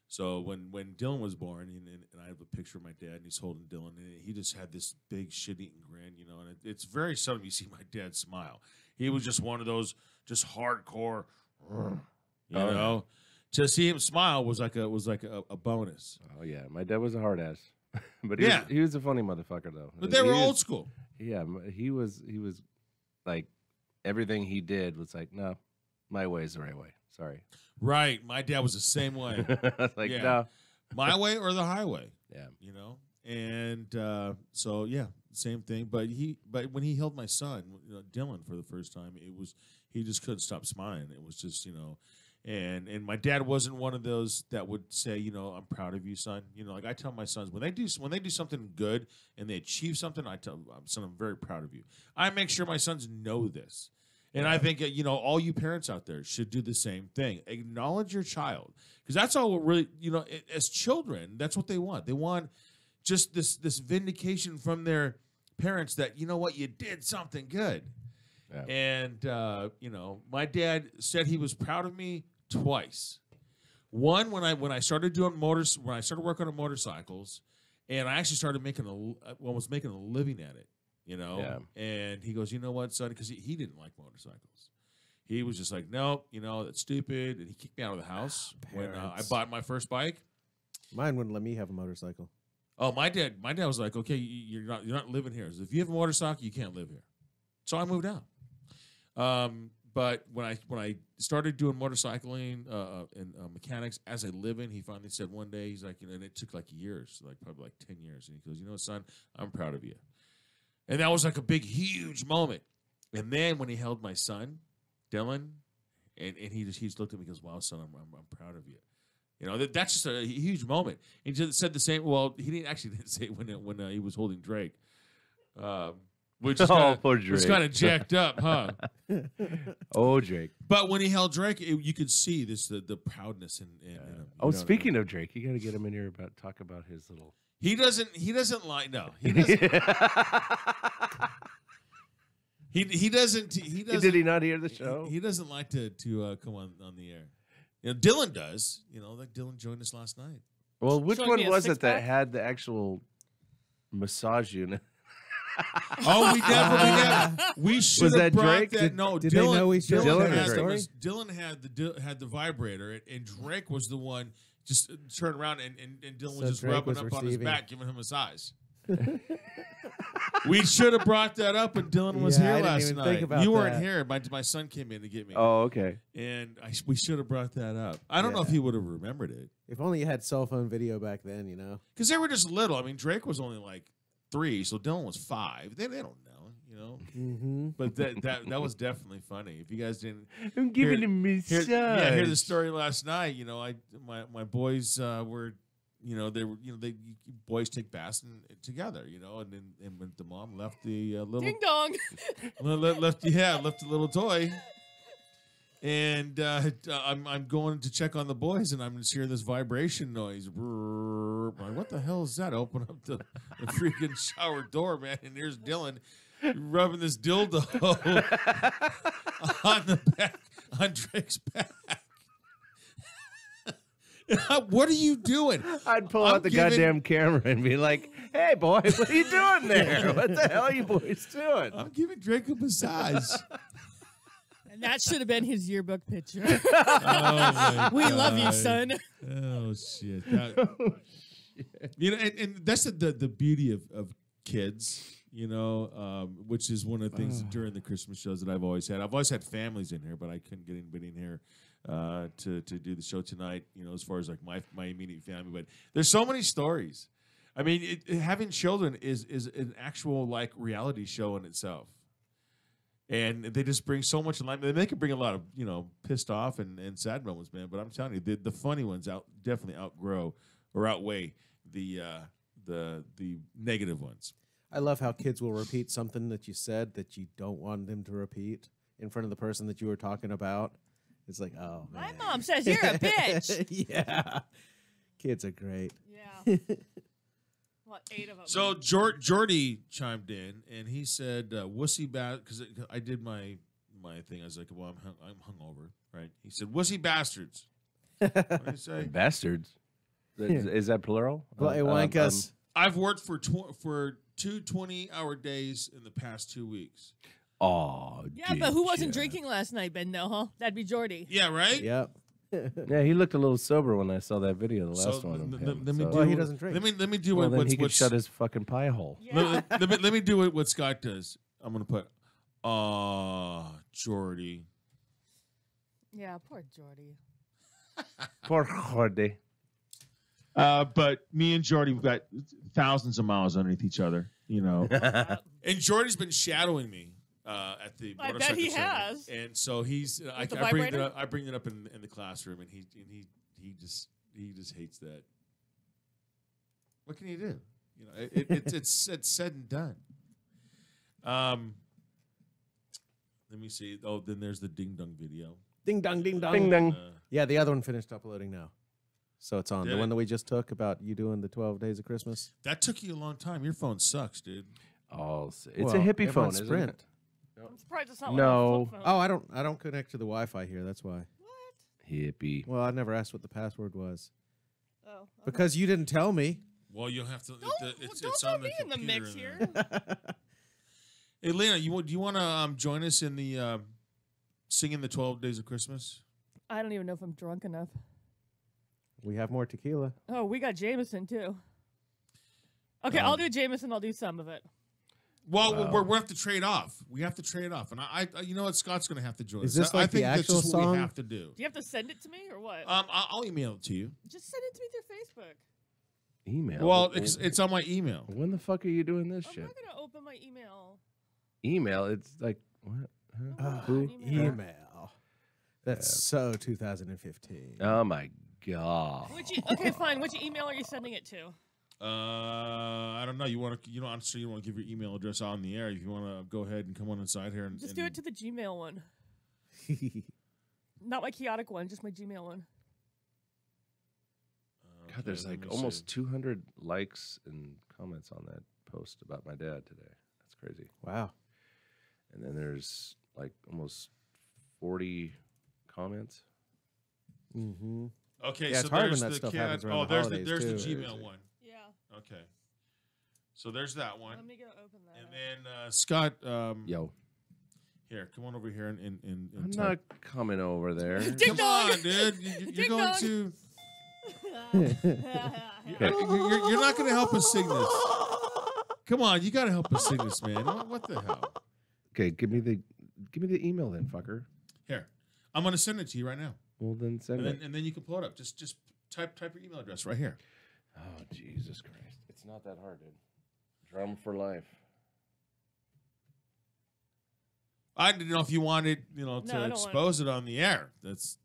So when Dylan was born, and I have a picture of my dad, and he's holding Dylan, and he just had this big shit-eating grin, and it's very seldom you see my dad smile. He was just one of those just hardcore, To see him smile was like a bonus. Oh yeah, my dad was a hard ass, but he was a funny motherfucker though. But they were old school. Yeah, he was like everything he did was like, no, my way is the right way. Sorry. Right. My dad was the same way. Like, Yeah. no. My way or the highway. Yeah. You know? And so yeah, same thing. But when he held my son, Dylan, for the first time, he just couldn't stop smiling. It was just, and my dad wasn't one of those that would say, I'm proud of you, son. Like I tell my sons when they do something good and they achieve something, I tell them, son, I'm very proud of you. I make sure my sons know this. And I think, all you parents out there should do the same thing. Acknowledge your child. Because that's all really, as children, that's what they want. They want just this vindication from their parents that, you know what, you did something good. Yeah. And, my dad said he was proud of me twice. One, when I started doing when I started working on motorcycles, and I actually started making a living at it. Yeah. And he goes, you know what, son? Because he didn't like motorcycles. He was just like, nope, that's stupid. And he kicked me out of the house when I bought my first bike. Mine wouldn't let me have a motorcycle. Oh, my dad was like, okay, you're not living here. So if you have a motorcycle, you can't live here. So I moved out. But when I started doing motorcycling and mechanics as a living, he finally said one day, he's like, and it took like years, like probably like 10 years. And he goes, son, I'm proud of you. And that was like a big, huge moment. And then when he held my son, Dylan, and he just looked at me and goes, wow, son, I'm proud of you. That's just a huge moment. He just said the same. Well, he didn't say it when he was holding Drake, which is kind of jacked up, huh? Oh, Drake. But when he held Drake, you could see the proudness in him. Speaking of Drake, you got to get him in here talk about his little. He doesn't like no. He doesn't. he doesn't. Did he not hear the show? He doesn't like to come on the air. Dylan does. Like Dylan joined us last night. Well, which one was it that had the actual massage unit? Oh, we definitely we should have brought Drake? that. No, did they know each other? Dylan had the vibrator, and Drake was the one. Just turn around and Dylan was just Drake rubbing was up on his receiving. back, giving him a massage. We should have brought that up when Dylan was here last night. You weren't here. My son came in to get me. Oh, okay. And we should have brought that up. I don't know if he would have remembered it. If only you had cell phone video back then, Because they were just little. I mean, Drake was only like 3, so Dylan was 5. They don't know. Mm-hmm. But that was definitely funny. If you guys didn't, I'm giving him a massage. Hear the story last night. My boys were, they boys take baths together. And when the mom left the little ding dong, left the little toy, and I'm going to check on the boys, and I'm just hearing this vibration noise. I'm like, what the hell is that? Open up the freaking shower door, man, and here's Dylan. Rubbing this dildo on Drake's back. What are you doing? I'd pull out the goddamn camera and be like, "Hey, boy, what are you doing there? What the hell are you boys doing?" I'm giving Drake a massage. And that should have been his yearbook picture. Oh we love you, son. Oh shit! And that's the beauty of kids. Which is one of the things during the Christmas shows that I've always had. I've always had families in here, but I couldn't get anybody in here to do the show tonight. As far as like my immediate family, but there's so many stories. I mean, having children is an actual like reality show in itself, and they just bring so much life. They can bring a lot of pissed off and sad moments, man. But I'm telling you, the funny ones definitely outweigh the negative ones. I love how kids will repeat something that you said that you don't want them to repeat in front of the person that you were talking about. It's like, oh, man. My mom says you're a bitch. Yeah. Kids are great. Yeah. What, 8 of them? So Jordy chimed in, and he said, wussy because I did my thing. I was like, well, I'm hungover, right? He said, wussy bastards. What did he say? Bastards? Is that plural? Wankus. I've worked for 2 20-hour days in the past 2 weeks. Oh, yeah, but who wasn't drinking last night, Ben? No, huh? That'd be Jordy. Yeah, right? Yep. Yeah, he looked a little sober when I saw that video, the last one of him. let me So- do Well, he doesn't drink. Let me do well, what then he could what's, shut his fucking pie hole. Yeah. let me do what Scott does. I'm gonna put Jordy. Yeah, poor Jordy. Poor Jordi. But me and Jordy, we've got thousands of miles underneath each other. You know, And Jordy's been shadowing me at the I bet motorcycle he center. has. And so he's I the bring it vibrator? up, I bring it up in the classroom, and he just hates that. What can you do? You know, it's said and done. Let me see. Oh, then there's the ding dong video. Ding dong, ding dong. Ding dong. Yeah, the other one finished uploading now. So it's on. Did The it? one that we just took about you doing the 12 days of Christmas. That took you a long time. Your phone sucks, dude. Oh, it's Well, a hippie everyone's phone, isn't Sprint. it? I'm surprised it's not No. like a flip phone. Oh, I don't connect to the Wi-Fi here. That's why. What? Hippie. Well, I never asked what the password was Oh. okay. because you didn't tell me. Well, you'll have to. Don't It's throw on me in the computer mix there. here. Hey, Lena, do you want to join us in the singing the 12 Days of Christmas? I don't even know if I'm drunk enough. We have more tequila. Oh, we got Jameson too. Okay, I'll do Jameson. I'll do some of it. Well, Wow. we have to trade off. We have to trade off, and I you know what? Scott's going to have to join Is us. this I like the think that's actual just what song? we have to do. Do you have to send it to me or what? I'll email it to you. Just send it to me through Facebook. Email. Well, it's on my email. When the fuck are you doing this I'm shit? not gonna open my email. Email? It's like, what? Huh? Who? Email. That's so 2015. Oh my god. Okay, fine. Which email are you sending it to? I don't know. Honestly, you want to give your email address on the air. If you want to go ahead and come on inside here and Just do it to the Gmail one. Oh, Not my chaotic one, just my Gmail one. God, there's like almost 200 likes and comments on that post about my dad today. That's crazy. Wow. And then there's like almost 40 comments. Mm-hmm. Okay, Yeah, so it's hard when there's that the stuff kid. happens around Oh, the there's holidays, there's the too. Gmail one. Yeah. Okay, so there's that one, Let me go open that. and then Scott. Yo, Here, come on over here and I'm type. not coming over there. Ding Come dong! on, dude. You're Ding going dong! to. You're not going to help us sing this. Come on, you got to help us sing this, man. What the hell? Okay, give me the email then, fucker. Here, I'm going to send it to you right now, Well, then send it. and then you can pull it up. Just type your email address right here. Oh, Jesus Christ. It's not that hard, dude. Drum for life. I didn't know if you wanted, to I don't want- expose it on the air. That's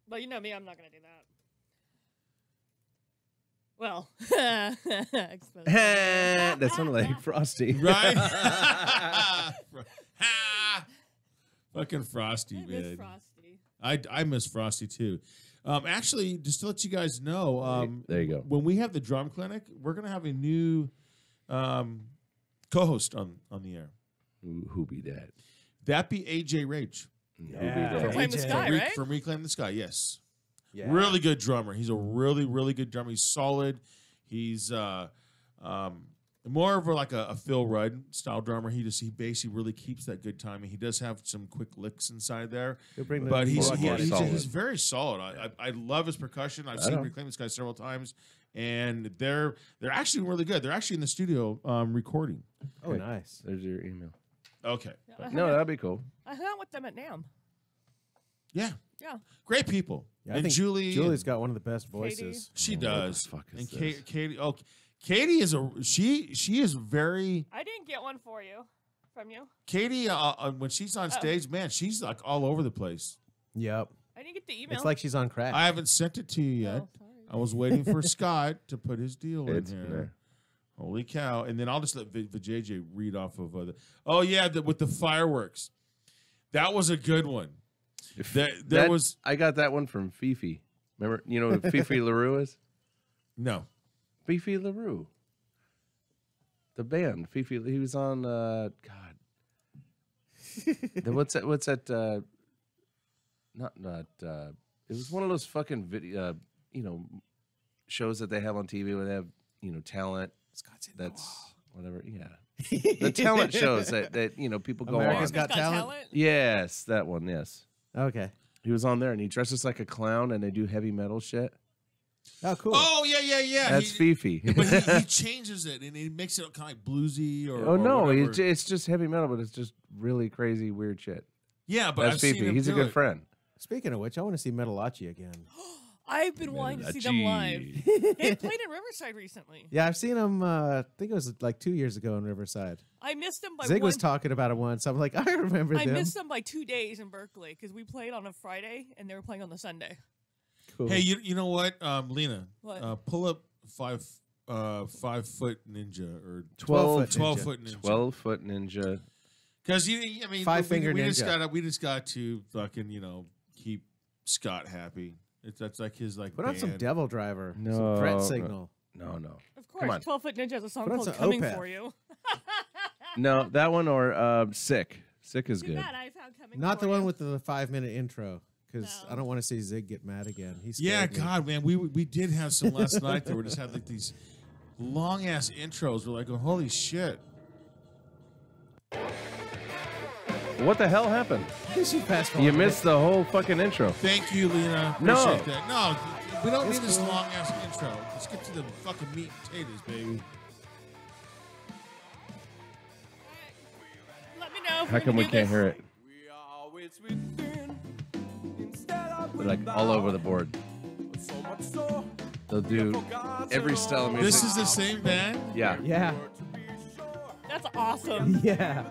Well, you know me, I'm not gonna do that. Well, expose it. That sounded like Frosty. right. Fucking Frosty, I miss man. Frosty. I miss Frosty too. Actually, just to let you guys know, There you go. when we have the drum clinic, we're gonna have a new co-host on the air. Who be that? That be AJ Rage Who be Yeah. that? Reclaim the AJ. Sky, right? from Reclaim the Sky. Yes, Yeah. really good drummer. He's a really really good drummer. He's solid. He's more of a Phil Rudd style drummer. He basically really keeps that good timing. He does have some quick licks inside there, He'll bring the but he's broadcast. he's very solid. I love his percussion. I've seen know. Reclaim this guy several times, and they're actually really good. They're actually in the studio recording. Oh, nice. There's your email. Okay, I No, hung out- that'd be cool. I hung out with them at NAMM. yeah, Yeah. great people. Yeah, I and think Julie's Julie's got one of the best voices. she What the does. fuck is And this? Katie, Katie is she is very. I didn't get one for you. From you. Katie, when she's on stage, man, she's like all over the place. Yep. I didn't get the email. It's like she's on crack. I haven't sent it to you yet. Oh, sorry. I was waiting for Scott to put his deal It's in in here. there. Holy cow! And then I'll just let the JJ read off of other. Oh yeah, with the fireworks, that was a good one. There was I got that one from Fifi. Remember, you know who Fifi LaRue is? no. Fifi LaRue. The band. Fifi, he was on, God. What's that, it was one of those fucking video, shows that they have on TV where they have, talent. Scott's in That's whatever, yeah. The talent shows that people go America's on. Got Talent? Yes, that one, yes. Okay. He was on there, and he dresses like a clown, and they do heavy metal shit. Oh, cool. Oh yeah. That's Fifi. But he changes it and he makes it kind of like bluesy or. Oh no, or it's just heavy metal, but it's just really crazy, weird shit. yeah, but That's I've seen Fifi. him He's a do good it. friend. Speaking of which, I want to see Metalachi again. I've been wanting to see them live. They played in Riverside recently. Yeah, I've seen them. I think it was like 2 years ago in Riverside. I missed them by Zig one. was talking about it once. I'm like, I remember I them. missed them by 2 days in Berkeley because we played on a Friday and they were playing on the Sunday. Cool. Hey, you know what, Lena? What? Pull up 5 foot ninja or 12 foot ninja. 12-foot ninja. Because I mean, Five-finger we just ninja. we just got to fucking keep Scott happy. That's like his like. Put on some band. Devil Driver. No, Some Threat Signal. No. Of Come course, on. 12 Foot Ninja has a song Put on called some Coming Opeth. For You. No, that one or Sick. Sick is Too good. bad I found Coming Not For the one You. with the 5-minute intro, because No. I don't want to see Zig get mad again. He's Yeah, God, man, we did have some last night that we just had like these long ass intros. We're like, oh, holy shit. What the hell happened? She fast You forwarded missed the whole fucking intro. Thank you, Lena. No. Appreciate that. No, we don't It's need this cool. long ass intro. Let's get to the fucking meat and potatoes, baby. Let me know. If How we're come gonna we do can't this. hear it? They're like all over the board. They'll do every style of music. This is the same band? Yeah. it. Yeah. That's awesome. Yeah.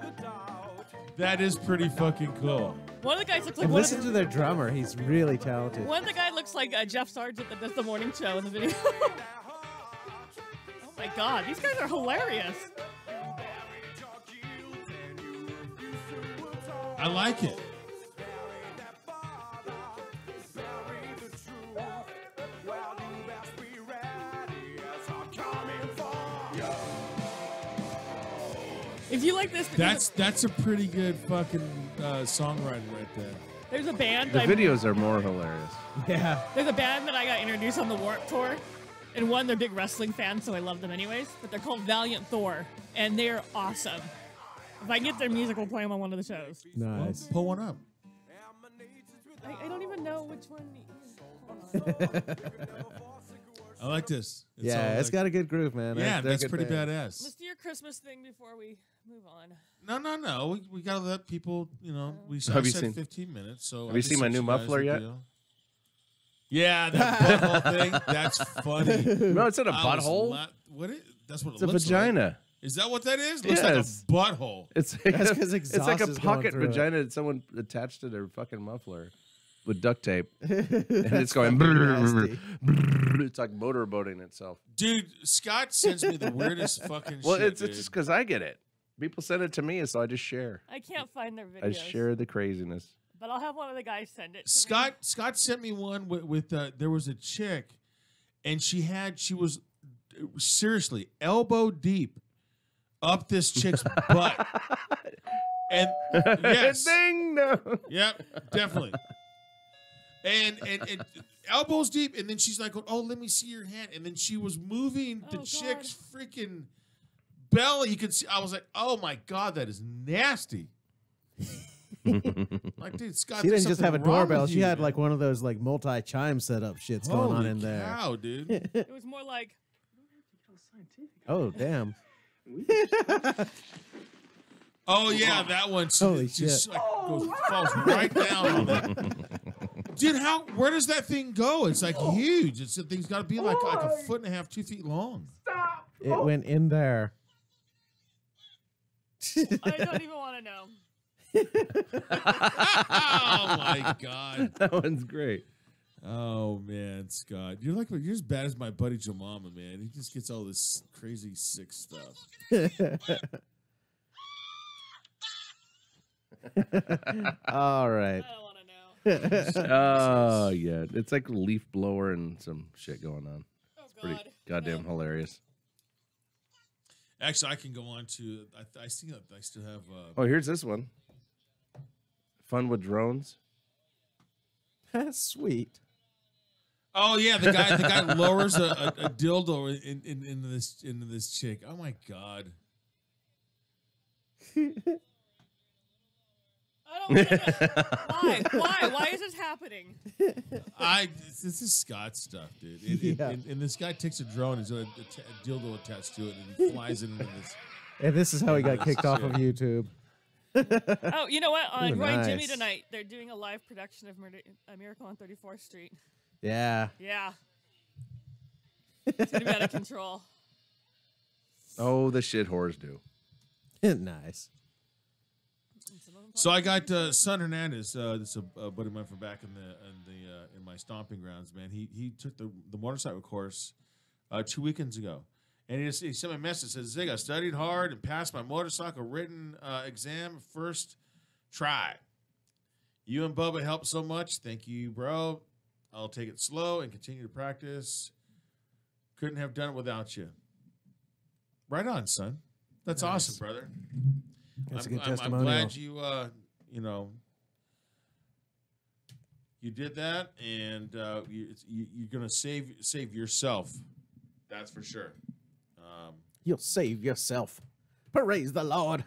That is pretty fucking cool. One of the guys looks like And one listen to their drummer. He's really talented. of the guy looks like Jeff Sargent that does the morning show in the video. Oh my God, these guys are hilarious. I like it. If you like this, That's a pretty good fucking songwriting right there. there's a band. The that videos are more hilarious. Yeah. There's a band that I got introduced on the Warped Tour, and one, they're big wrestling fans, so I love them anyways. But they're called Valiant Thor, and they're awesome. If I get their music, we'll play them on one of the shows. Nice. Pull one up. I don't even know which one. Hold on. I like this. Yeah, it's got a good groove, man. Yeah, They're a that's good pretty band. badass. Let's do your Christmas thing before we move on. No. We gotta let people. We Have you said seen- 15 minutes. So Have you seen my new muffler yet? Yeah, that butthole thing. That's funny. No, it's in a I was butthole. What? That's what It's it a looks vagina. like. Is that what that is? Looks Yes. like a butthole. It's That's 'cause it's exhaust like a is going pocket through it. vagina that someone attached to their fucking muffler with duct tape, and it's going. nasty. It's like motorboating itself. Dude, Scott sends me the weirdest fucking Well, shit. it's just because I get it. People send it to me, so I just share. I can't find their videos. I share the craziness. But I'll have one of the guys send it. To Scott sent me one with there was a chick, and she was seriously elbow deep up this chick's butt. And yes, Ding no. yep, definitely. And elbows deep, and then she's like, "Oh, let me see your hand." And then she was moving the Oh, chick's freaking belly. You could see. I was like, "Oh my God, that is nasty." Like, dude, Scott, She there's didn't just have a something wrong doorbell. with She you, had man. like one of those like multi-chime setup shits going on Holy in there. cow, dude. It was more like, Oh, damn. Oh yeah, that one. Holy just shit. like falls right down on it. Dude, where does that thing go? It's like huge. The thing's got to be like a foot and a half, 2 feet long. It went in there. I don't even want to know. Oh my God. That one's great. Oh man, Scott, you're as bad as my buddy Jamama, man. He just gets all this crazy sick stuff. All right. I don't want to know. Oh yeah, it's like a leaf blower and some shit going on. Oh, Pretty God. goddamn hilarious. Actually, I can go on to. I see that I still have. Oh, here's this one. Fun with drones. That's sweet. Oh yeah, the guy lowers a dildo into this chick. Oh my God. I don't get it. Why is this happening? This is Scott stuff, dude. And this guy takes a drone, he's got a dildo attached to it, and he flies it into this. And this is how he got kicked off of YouTube. Oh, you know what? On Ooh, Roy nice. Jimmy tonight, they're doing a live production of A Miracle on 34th Street. Yeah. Yeah. It's going to be out of control. Oh, the shit whores do. Nice. So I got Son Hernandez. This is a buddy of mine from back in my stomping grounds. Man, he took the motorcycle course 2 weekends ago, and he sent me a message. Says, Zig, I studied hard and passed my motorcycle written exam first try. You and Bubba helped so much. Thank you, bro. I'll take it slow and continue to practice. Couldn't have done it without you. Right on, son. That's awesome, brother. That's a good I'm testimonial. glad you, you did that, and you're gonna save yourself. That's for sure. You'll save yourself. Praise the Lord.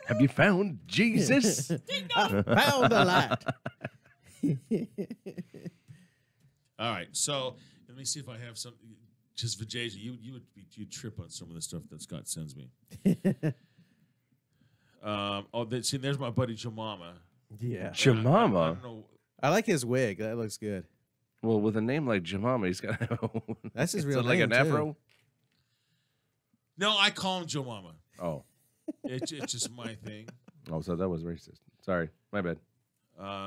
Have you found Jesus? Found the light. All right, so let me see if I have some. Just for Jay, you trip on some of the stuff that Scott sends me. There's my buddy Jemama. Yeah. Jemama? I don't know. I like his wig. That looks good. Well, with a name like Jemama, he's got That's his real like name, an afro. No, I call him Jemama. Oh, It's just my thing. oh, so that was racist. Sorry, my bad.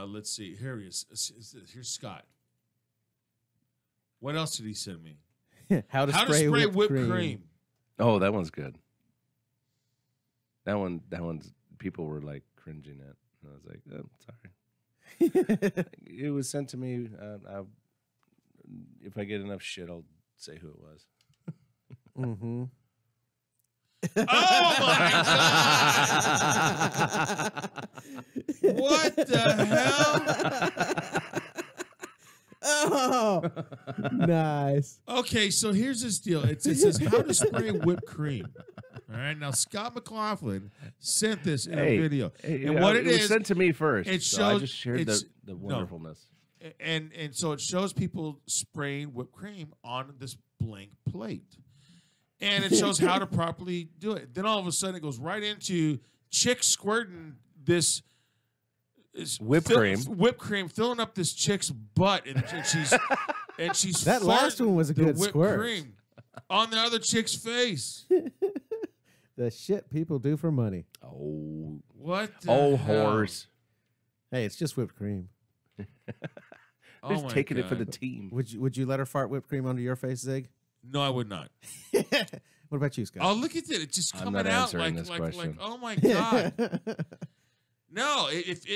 Let's see. Here he is. Here's Scott. What else did he send me? How to How spray, to spray whipped cream. cream. Oh, that one's good. That one's people were like cringing at. And I was like, oh, sorry. It was sent to me. If I get enough shit, I'll say who it was. Mm-hmm. Oh my God! What the hell? Oh, nice. Okay, so here's this deal. It says how to spray whipped cream. All right, now Scott McLaughlin sent this in a video, and what it was is, sent to me first. it so I shows- just shared it's- the wonderfulness. and so it shows people spraying whipped cream on this blank plate, and it shows how to properly do it. Then all of a sudden, it goes right into chicks squirting this Whipped cream, filling up this chick's butt, and she's That last farting one was a the good whipped squirt. cream on the other chick's face. The shit people do for money. Oh, What? The oh, hell? whores! Hey, it's just whipped cream. Oh Just my taking it for God. the team. Would you let her fart whipped cream onto your face, Zig? No, I would not. What about you, Scott? Oh, look at that! It's just I'm coming not out answering like this like question. oh my God. No, if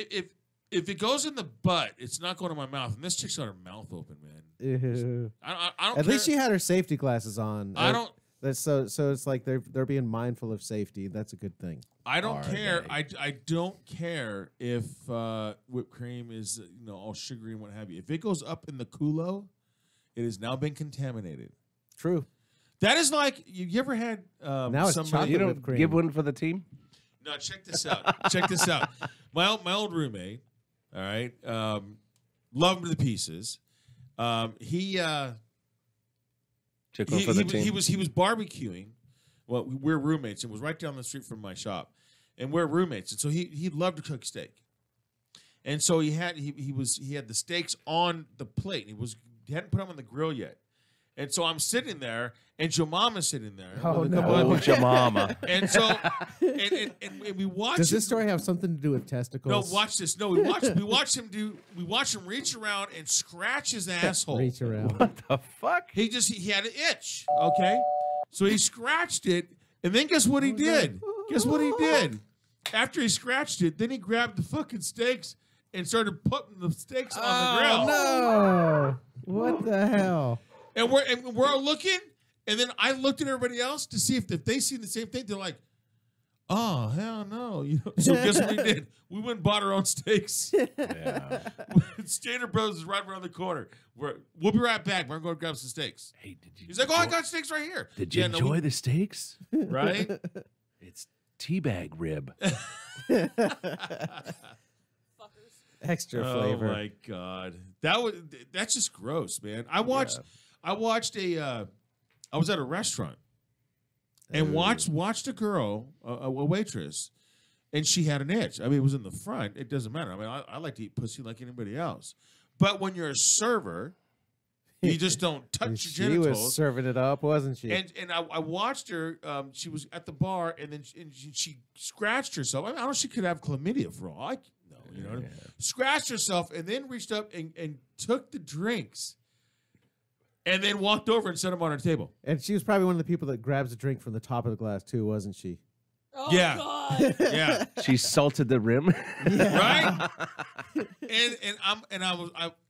it goes in the butt, it's not going to my mouth. And this chick's got her mouth open, man. Ew. I don't. At care. least she had her safety glasses on. I don't. That's so it's like they're being mindful of safety. That's a good thing. I don't Are care. they? I don't care if whipped cream is all sugary and what have you. If it goes up in the culo, it has now been contaminated. True. That is like you ever had Now it's somebody. chocolate You whipped don't cream. give one for the team? No, check this out. Check this out. My old roommate. All right, loved him to pieces. He Took one for the team. he was barbecuing. Well, we're roommates, and it was right down the street from my shop, and we're roommates, and so he loved to cook steak, and so he had the steaks on the plate. He hadn't put them on the grill yet, and so I'm sitting there, and Jemama's sitting there. Oh, with a no. couple Oh, other- Jemama. And so and we watched. Does this story have something to do with testicles? No, watch this. No, we watched him reach around and scratch his asshole. Reach around. What the fuck? He had an itch. Okay, so he scratched it, and then guess what he did? Guess what he did? After he scratched it, then he grabbed the fucking steaks and started putting the steaks on the grill. No. What the hell? And we're all looking, and then I looked at everybody else to see if they see the same thing. They're like, "Oh hell no!" So guess what we did? We went and bought our own steaks. Yeah. Standard Brothers is right around the corner. We'll be right back. We're going to grab some steaks. Hey, did you? He's like, "Oh, I got steaks right here." Did you Yeah, no, enjoy the steaks? right? It's teabag rib. Extra Oh flavor. my god, that's just gross, man. I watched I was at a restaurant and watched a girl, a waitress, and she had an itch. I mean, it was in the front. It doesn't matter. I mean, I like to eat pussy like anybody else, but when you're a server, you just don't touch your She genitals. was serving it up, wasn't she? And I watched her. She was at the bar, and then she scratched herself. I don't know. She could have chlamydia for all I know. You know, scratched herself, and then reached up and took the drinks, and then walked over and set them on her table. And she was probably one of the people that grabs a drink from the top of the glass too, wasn't she? Oh, Yeah. God. Yeah, She salted the rim. right.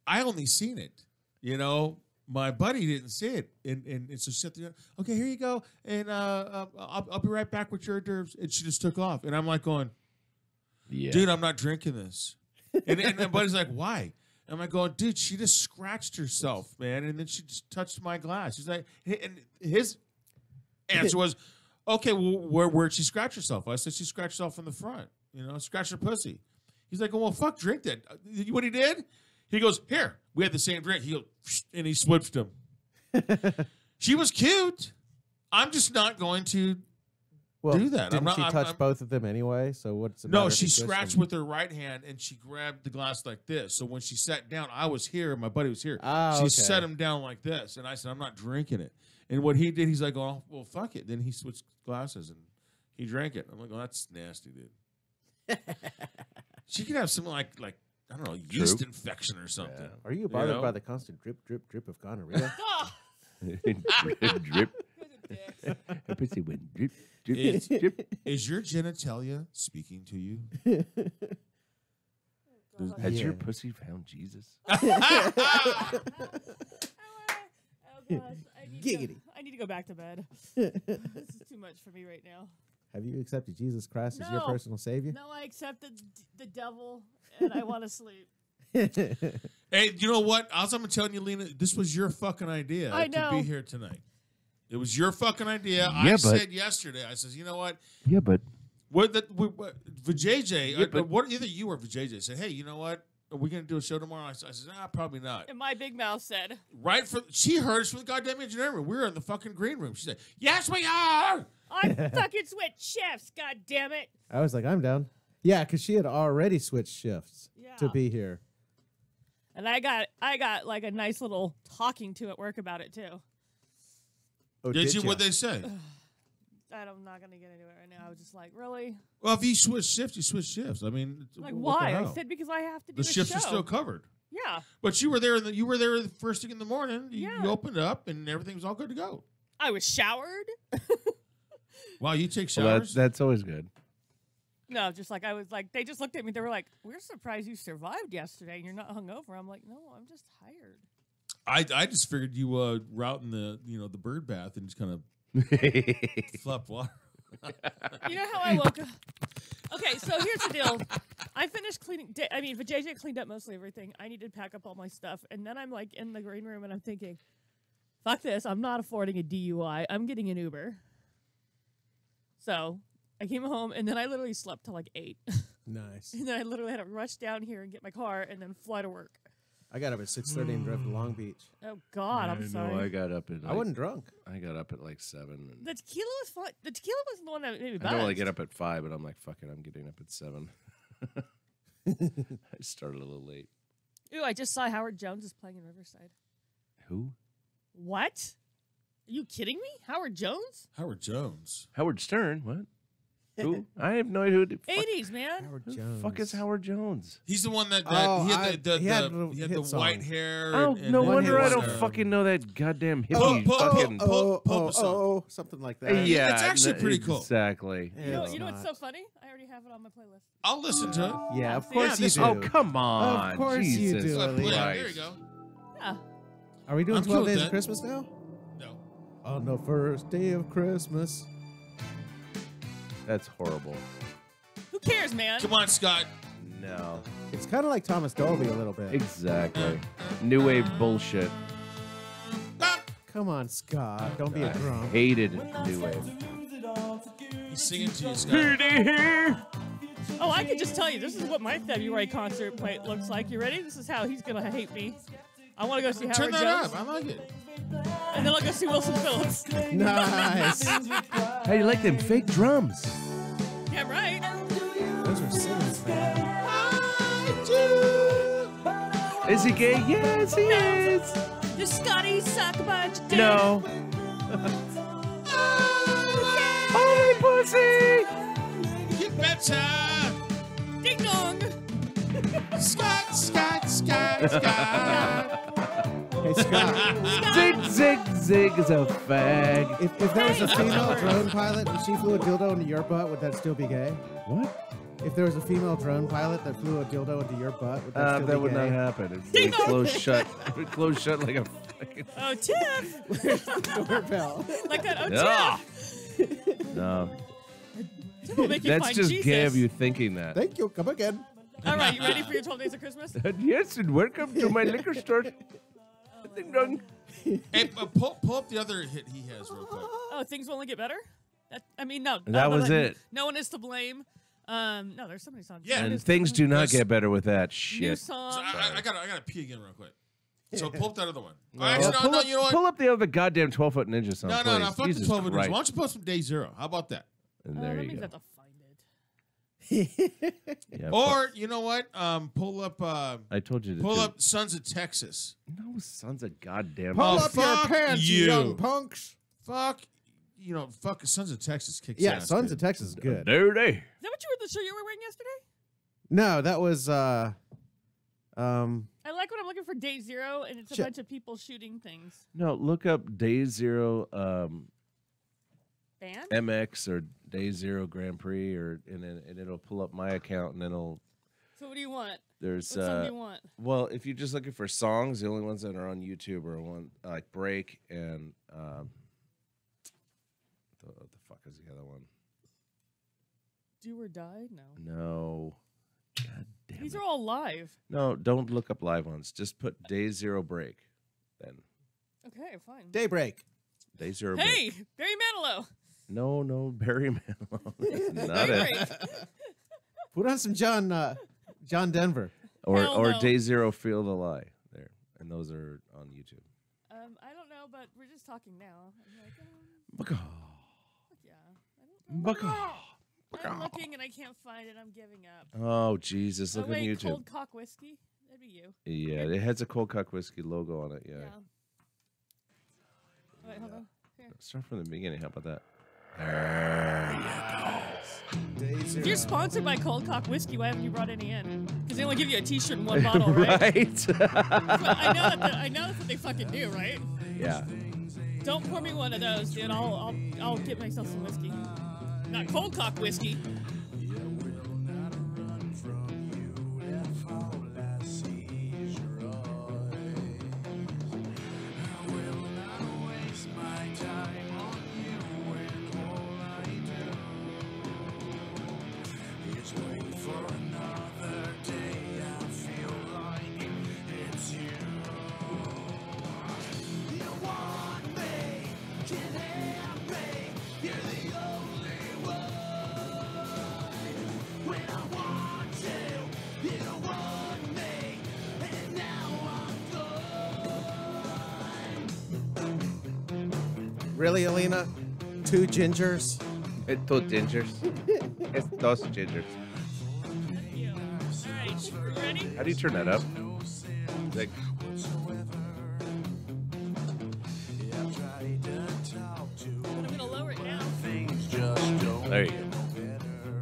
I only seen it. You know, my buddy didn't see it, and so she said, "Okay, here you go, and I'll be right back with your hors d'oeuvres." And she just took off, and I'm like going, Yeah. "Dude, I'm not drinking this." And my buddy's like, "Why?" And I'm like going, "Dude, she just scratched herself, man, and then she just touched my glass." He's like, and his answer was, "Okay, well, where'd she scratch herself?" I said, "She scratched herself in the front, you know, scratched her pussy." He's like, "Well, fuck, drink that." What he did? He goes, "Here, we had the same drink." He goes, and he switched them. She was cute. I'm just not going to do that. Didn't she touch both of them anyway? So what's the No, matter if she you twist scratched them? with her right hand and she grabbed the glass like this. So when she sat down, I was here, my buddy was here. Oh, She okay. set him down like this, and I said, "I'm not drinking it." And what he did, he's like, "Oh, well, fuck it." Then he switched glasses and he drank it. I'm like, "Oh, that's nasty, dude." She could have something like I don't know, yeast infection or something. Are you bothered know? by the constant drip, drip, drip of gonorrhea? Oh, drip, drip. you guys are dicks. Her pussy went drip, drip, It's- drip. Is your genitalia speaking to you? Has your Yeah. pussy found Jesus? Oh gosh, Giggity. I need to go back to bed. This is too much for me right now. Have you accepted Jesus Christ as your No. personal savior? No, I accepted the devil, and I want to sleep. Hey, you know what? Also, I'm telling you, Lena, this was your fucking idea I to know. be here tonight. It was your fucking idea. Yeah, I but- said yesterday, I says, you know what? Yeah, but Vijay, Yeah, but- what either you or Vijay said, hey, you know what? Are we going to do a show tomorrow? I said, nah, probably not. And my big mouth said, She heard us from the goddamn engineering room. We were in the fucking green room. She said, yes, we are. "I fucking switch shifts, god damn it!" I was like, I'm down. Yeah, because she had already switched shifts to Yeah. be here. And I got like a nice little talking to at work about it too. Oh, Did you? ya? What'd they say? I'm not gonna get into it right now. I was just like, really? Well, if you switch shifts, you switch shifts. I mean, Like, what the why? I hell? said because I have to do The a shifts show. are still covered. Yeah, But you were there. You were there the first thing in the morning. You Yeah. opened up, and everything was all good to go. I was showered. Wow, you take well, showers? that's always good. No, just like I was like, they just looked at me. They were like, "We're surprised you survived yesterday and you're not hungover." I'm like, "No, I'm just tired." I just figured you route in the the bird bath and just kind of flop water. You know how I woke up? Okay, so here's the deal. I finished cleaning. Vijay cleaned up mostly everything. I needed to pack up all my stuff. And then I'm like in the green room and I'm thinking, fuck this. I'm not affording a DUI. I'm getting an Uber. So I came home and then I literally slept till like 8. Nice. And then I literally had to rush down here and get my car and then fly to work. I got up at 6:30 and drove to Long Beach. Oh, God, I'm sorry. No, I got up at. I wasn't drunk. I got up at like 7. And The tequila was fun. The tequila was the one that made me I buzzed. normally get up at 5, but I'm like, fuck it, I'm getting up at 7. I started a little late. Ooh, I just saw Howard Jones is playing in Riverside. Who? What? Are you kidding me? Howard Jones? Howard Jones. Howard Stern. What? Who? I have no idea who the fuck, 80s, man. Howard who the Jones. fuck is Howard Jones. He's the one that Oh, he had he had little he had hit the white song. hair. Oh, and no then wonder he I was, don't fucking know that goddamn Oh, hippie fucking. Pope song. Something like that. Yeah, It's actually no, pretty cool. Exactly. Yeah, You know, it's you know what's not. so funny? I already have it on my playlist. I'll listen to it. Yeah, of Yeah, course this- you do. Oh, come on. Of course you Jesus do, So I play it. Christ. There you go. Yeah. Are we doing I'm 12 cool with Days that. of Christmas now? No. On the first day of Christmas. That's horrible. Who cares, man? Come on, Scott. No. It's kind of like Thomas Dolby a little bit. Exactly. New wave bullshit. Ah! Come on, Scott. Don't be a grump. Hated new wave. He's singing to you, Scott. Oh, I can just tell you, this is what my February concert plate looks like. You ready? This is how he's gonna hate me. I want to go see Howard Turn that Jones, up. I like it. and then I'll go see Wilson Phillips. Nice. Hey, you like them fake drums? Yeah, right. Those are Simmons. Is he gay? Yes, he is. Does Scotty suck a bunch of dick? No. Oh, pussy. Get better. Ding dong. Scott, Scott, Scott, Scott. Hey, Scott. Zig, zig, zig is a fag. If there was a female drone pilot and she flew a dildo into your butt, would that still be gay? What? If there was a female drone pilot that flew a dildo into your butt, would that still That be would gay? not happen. It would close shut. It would close shut like a fucking. Oh, Tiff. Doorbell. Like that. Oh, Ah. Tiff. No. Tiff will make you That's find just Jesus. gay of you thinking that. Thank you. Come again. All right, you ready for your 12 Days of Christmas? Yes, and welcome to my liquor store. Ding dong. Hey, pull up the other hit he has real quick. Oh, things will only get better? I mean, no. That was it. No one is to blame. No, there's so many songs. Yeah. And things do not get better with that New shit. song. So I gotta pee again real quick. So pull up that other one. No, Actually, pull, no, up, you know what? pull up the other goddamn 12-foot ninja song. No, please. fuck the Jesus 12 minutes. Christ. Why don't you post some Day Zero? How about that? And That there means you I have go. to find it. Yeah, Or you know what? Pull up. I told you to Pull do- up Sons of Texas. No sons of goddamn. Pull Oh, up your fuck pants, you. young punks. Fuck. Fuck Sons of Texas kicks Yeah, ass. Sons dude. of Texas is good. Dirty. Is that what you were the shirt you were wearing yesterday? No, that was I like when I'm looking for Day Zero and it's a Shit. bunch of people shooting things. No, look up Day Zero Band? MX or Day Zero Grand Prix, and it'll pull up my account, and then So what do you want? there's What song do you want? well, if you're just looking for songs, the only ones that are on YouTube are one like Break and the fuck is the other one? Do or Die? No. No. God damn These it. are all live. No, don't look up live ones. Just put Day Zero Break. Then Okay, fine. Daybreak. Day Zero Hey, Break. Barry Manilow. No, Barry Manilow. Not Daybreak. it. Put on some John Denver. Or Hell no. Day Zero Feel the Lie. There. And those are on YouTube. I don't know, but we're just talking now. I'm like, Baka. yeah. I don't know. Baka. I'm looking and I can't find it. I'm giving up. Oh, Jesus. Look oh, wait, on YouTube. Cold Cock Whiskey? That'd be you. Yeah, it has a Cold Cock Whiskey logo on it. Yeah. Oh, wait, hold on. Here. Start from the beginning. How about that? If you're sponsored by Cold Cock Whiskey, why haven't you brought any in? Because they only give you a T-shirt and one bottle, right? Right? But I know that's what they fucking do, right? Yeah. Don't pour me one of those, dude. I'll get myself some whiskey. Not Cold Cock Whiskey. Really, Alina? 2 gingers? It's two gingers. It's dos gingers. Thank you. All right, you ready? How do you turn that up? Like, I'm gonna lower it now. there you go.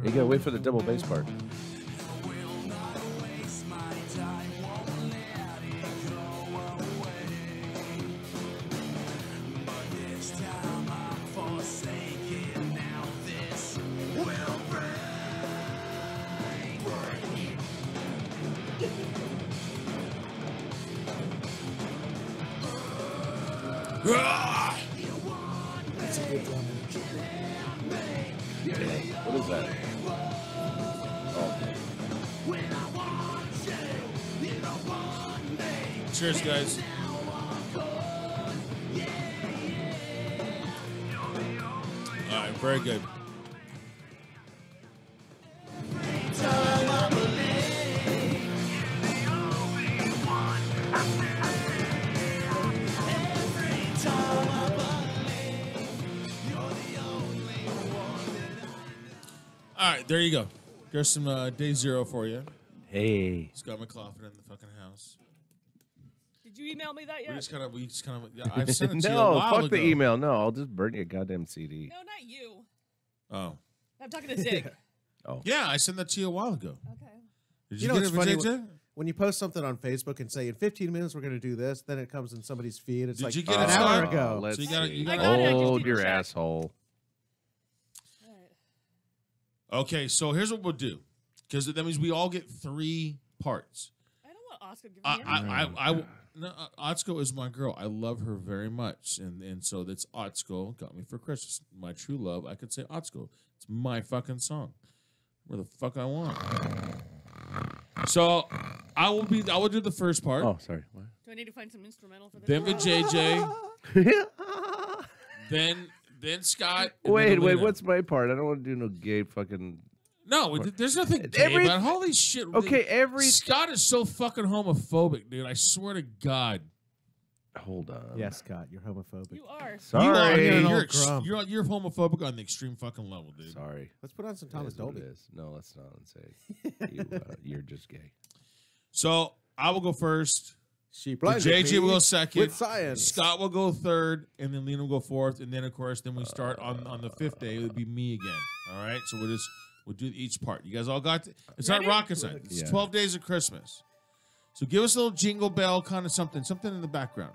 You gotta wait for the double bass part. What is that? Cheers, guys. All right, very good. there you go. There's some day zero for you. Hey. Scott McLaughlin in the fucking house. Did you email me that yet? We just kind of. Yeah, I've sent it to you a No, while fuck ago. the email. No, I'll just burn your goddamn CD. No, not you. Oh. I'm talking to Zig. Yeah, I sent that to you a while ago. Okay. Did You you, know get what's it, funny? JJ? When you post something on Facebook and say in 15 minutes we're going to do this, then it comes in somebody's feed. It's Did like you get an it, hour Scott? ago. Let's So you gotta- see. you gotta- I got it, I just Hold didn't your check. asshole. All right. Okay, so here's what we'll do, because that means we all get 3 parts. I don't want Oscar to give me No, Otsko is my girl. I love her very much, and so that's Otsko got me for Christmas. My true love. I could say Otsko. It's my fucking song. Where the fuck I want. So I will do the first part. Oh, sorry. What? Do I need to find some instrumental for this? Then with JJ. then Scott. and Wait, then wait. Alina. What's my part? I don't want to do no gay fucking. No, there's nothing gay Every- about it. Holy shit. Okay, Scott is so fucking homophobic, dude. I swear to God. Hold on. Yes, Scott, you're homophobic. You are. Sorry. You are, You're an you're, old ex- grump. you're homophobic on the extreme fucking level, dude. Sorry. Let's put on some It Thomas is what Dolby. it is. No, let's not say you're just gay. So I will go first. She blinded JJ me will go second. with science. Scott will go third, and then Lena will go fourth, and then of course, then we start on the 5th day. It would be me again. All right. So we'll do each part. You guys all got. It's Ready? not rocket science. It's Yeah. 12 days of Christmas. So give us a little jingle bell kind of something in the background.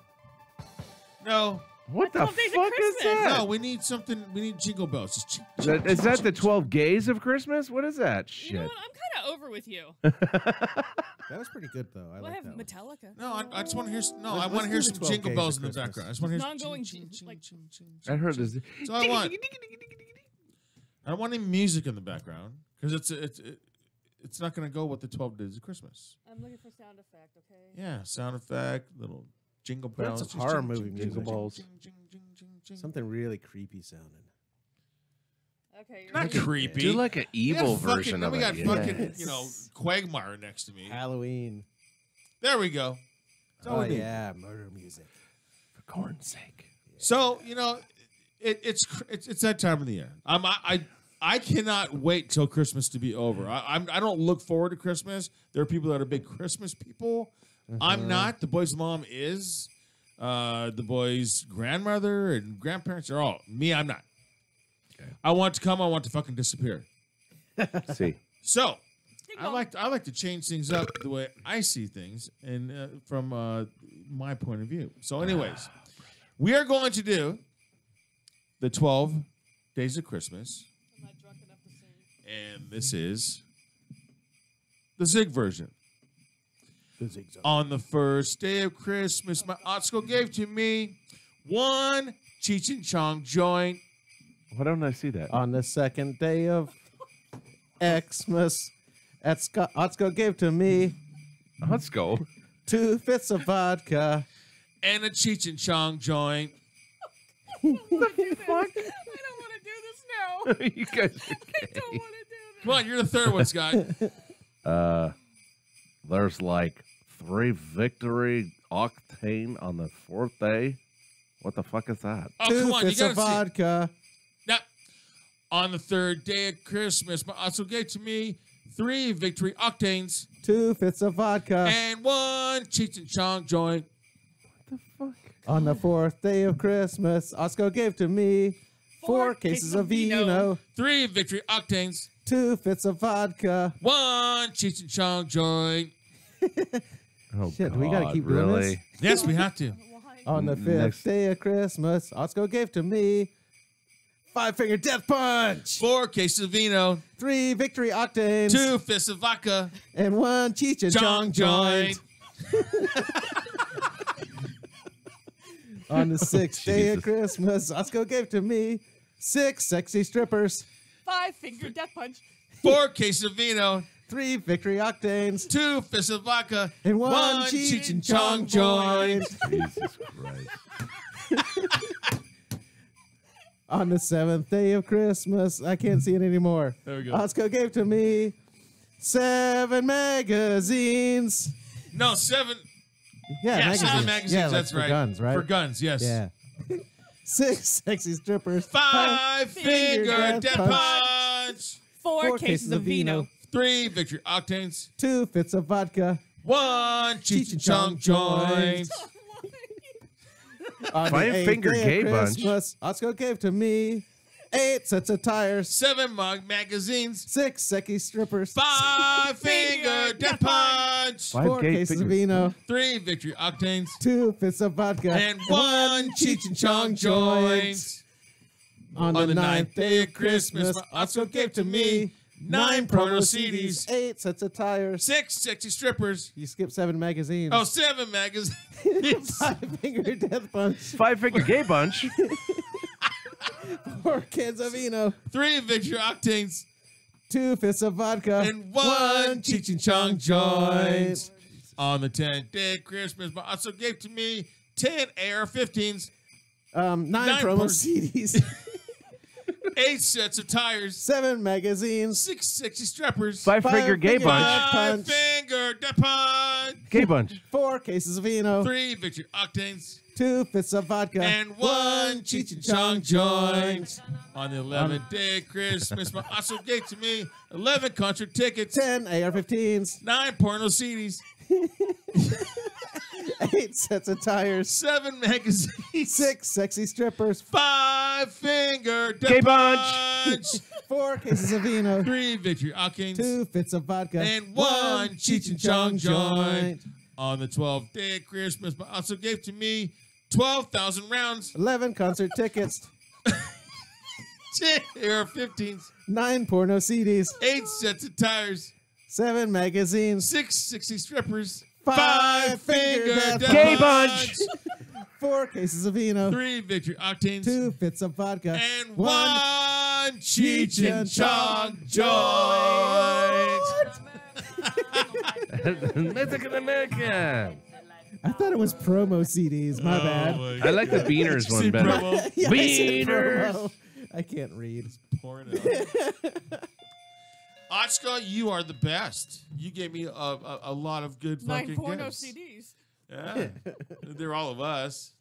No, What the 12 fuck days of is Christmas. that? no, we need something. We need jingle bells. Just Is that the 12 gays of Christmas? What is that You shit? know what? I'm kind of over with you. That was pretty good, though. I Well, I like have that one. Metallica. No, I just want to hear. I Let's want to do hear the some 12 jingle days bells of in the Christmas. background. I just want to hear Non-going, ching, ching, like- ching, ching, I heard ching. this. That's all I want. I don't want any music in the background because it's not going to go with the 12 days of Christmas. I'm looking for sound effect, okay? Yeah, sound effect, little jingle Put on bells, some just horror ching, movie ching, music. ching, Balls. ching, ching, ching, ching, ching. Something really creepy sounding. Okay, you're Not ready. creepy. Do like an We got evil fucking- version then of we got it. fucking Yes. Quagmire next to me. Halloween. There we go. That's all Oh we need. yeah, murder music. For corn's sake. So it's that time of the year. I cannot wait till Christmas to be over. I don't look forward to Christmas. There are people that are big Christmas people. I'm not. The boy's mom is. The boy's grandmother and grandparents are all. Me, I'm not. Okay. I want to come. I want to fucking disappear. See. So Ding I dong. like to change things up the way I see things and from my point of view. So, anyways, we are going to do the 12 days of Christmas, I'm not drunk enough to sing. and this is the Zig version. The Zig Zone. On the first day of Christmas, my Otsko gave to me one Cheech and Chong joint. Why don't I see that? On the second day of Xmas, Otsko gave to me Let's go. 2 fifths of vodka. And a Cheech and Chong joint. I don't want to do this now. You guys are I gay. don't want to do this. Come on, you're the third one, Scott. There's like 3 victory octane on the 4th day. What the fuck is that? Oh, 2 come on, you fifths of gotta see it. vodka. Now, on the third day of Christmas, my Otsko gave to me 3 victory octanes 2 fifths of vodka. and 1 Cheech and Chong joint. What the fuck? On the 4th day of Christmas, Otsko gave to me 4 cases of vino. 3 victory octanes, 2 fifths of vodka. 1 Cheech and Chong joint. Oh, Shit, God, we gotta keep doing really? this? Yes, we have to. Why? On the 5th Next- day of Christmas, Otsko gave to me 5-finger death punch. 4 cases of vino, 3 victory octanes. 2 fists of vodka, And 1 Cheech and Chong Chong joint. On the 6th day of Jesus. Christmas, Otsko gave to me 6 sexy strippers, 5-finger death punch. 4 cases of vino, 3 victory octanes, 2 fists of vodka, and 1 1 Cheech and Chong joint. Jesus Christ. On the 7th day of Christmas, I can't see it anymore. There we go. Otsko gave to me 7 magazines. No, 7. Yeah, Yeah, magazines. 7 magazines. Yeah, like that's for right. guns, right? For guns, yes. Yeah. 6 sexy strippers. 5-finger Finger death death punch. 4 cases of vino. 3 Victory Octanes. 2 fits of vodka. 1 Cheech and Chong joint. On the Five 8th finger day of gay bunch. Christmas, Oscar gave to me 8 sets of tires, 7 Mug magazines. 6 sexy strippers, 5 Finger Death Punch. 4 gay cases of fingers. vino, 3 Victory Octanes. 2 fits of vodka, And 1 Cheech and Chong joint. On the 9th day of Christmas, Oscar gave to me 9 porno CDs. 8 sets of tires. 6 sexy strippers. You skipped 7 magazines. Oh, 7 magazines. 5 finger death punch. 5 finger gay bunch. 4 cans of vino. 3 Victory Octanes. 2 fifths of vodka. And 1 Cheech and Chong joint. On the 10th day of Christmas, my also gave to me 10 AR-15s, 9 Nine promo porn- CDs. 8 sets of tires, 7 magazines. 6 sexy strippers, 5 finger gay finger bunch. death 5 punch. finger death punch, Gay bunch. 4 cases of vino. 3 Victory Octanes, 2 fifths of vodka. and 1 Cheech and Chong joint. On the 11th day of Christmas, my also gave to me 11 concert tickets, 10 AR-15s. 9 porno CDs, 8 sets of tires. 7 magazines, 6 sexy strippers. 5 finger death Gay bunch. punch, 4 cases of vino. 3 Victory Octanes, 2 fifths of vodka. and 1 Cheech and Chong joint. On the 12th day of Christmas, but also gave to me 12,000 rounds, 11 concert tickets. 10 AR-15s, 9 porno CDs. 8 sets of tires, 7 magazines. 6 60 strippers, 5 finger death Gay punch, 4 cases of vino. 3 Victory Octanes, 2 fits of vodka. and 1 Cheech and Chong joint. Mexican American. I thought it was promo CDs. My bad. Oh I like the Beaners one See better. promo? Yeah, I said Beaners. promo. I can't read. Pouring out. Ochka, you are the best. You gave me a lot of good 9 fucking porno gifts. CDs. Yeah, they're all of us.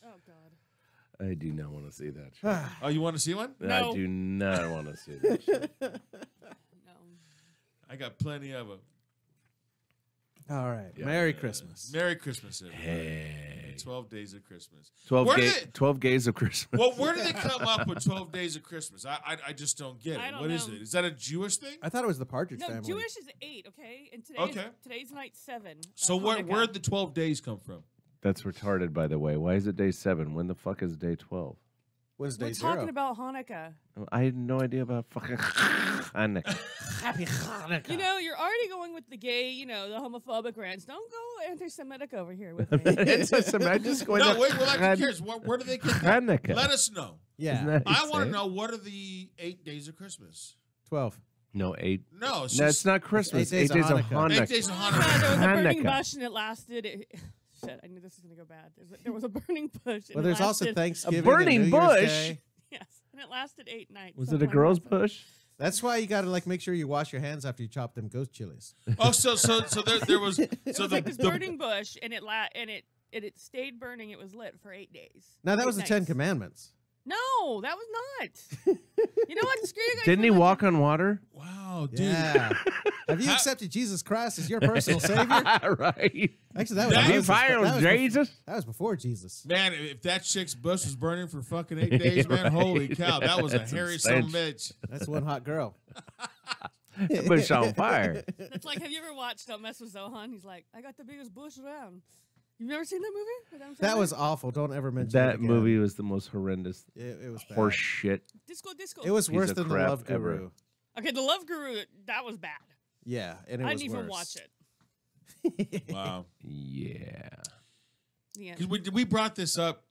Oh, God. I do not want to see that shit. Oh, you want to see one? No. I do not want to see that shit. No. I got plenty of them. All right. Yeah. Merry Christmas. Merry Christmas, everybody. Hey. 12 days of Christmas. 12, Where gay, do they- 12 gays of Christmas. Well, where do they come up with 12 days of Christmas? I just don't get I it. don't What is know. it? Is that a Jewish thing? I thought it was the Partridge No, Family. Jewish is 8, okay? And Okay. today's night 7. So where'd the 12 days come from? That's retarded, by the way. Why is it day 7? When the fuck is day 12? Was We're day talking 0. about Hanukkah. I had no idea about fucking Hanukkah. Happy Hanukkah. You know, you're already going with the gay, the homophobic rants. Don't go anti-Semitic over here with me. I'm just going No, to wait, we're like, who cares? Where do they get that? Hanukkah. Let us know. Yeah. Isn't that I want to insane? know, what are the 8 days of Christmas? 12. No, 8. No, it's No, just it's not Christmas. 8 days 8 days of of Hanukkah. 8 Hanukkah. days of Yeah, Hanukkah. there was a burning Hanukkah. bush and it lasted. Shit, I knew this was going to go bad. There was a burning bush. And Well, it there's also lasted, Thanksgiving. and burning New Year's bush? Day. Yes, and it lasted 8 nights. Was so it a why girl's not? push? That's why you got to make sure you wash your hands after you chop them ghost chilies. Oh, so there was It so was the, like this the burning bush, and it stayed burning. It was lit for 8 days. Now that 8 was the 10 nights. Commandments. No, that was not. You know what? Screw you guys. Didn't for he that. walk on water? wow, dude. Yeah. Have you How- accepted Jesus Christ as your personal savior? Right. Actually, that was That- You Jesus. fire That was Jesus? That was before Jesus. Man, if that chick's bush was burning for fucking 8 days, man, Right. holy cow, that was a That's hairy a son of a stench. bitch. That's one hot girl. Bush on fire. It's like, have you ever watched Don't Mess with Zohan? He's like, I got the biggest bush around. You've never seen that movie? with Adam That Sandler? was awful. Don't ever mention That it again. movie was the most horrendous It was bad. horse shit. Disco. It was Piece worse of than the crap Love Guru. ever. Okay, The Love Guru, that was bad. Yeah, and it I was didn't even worse. watch it. Wow. Yeah. Yeah. Because we brought this up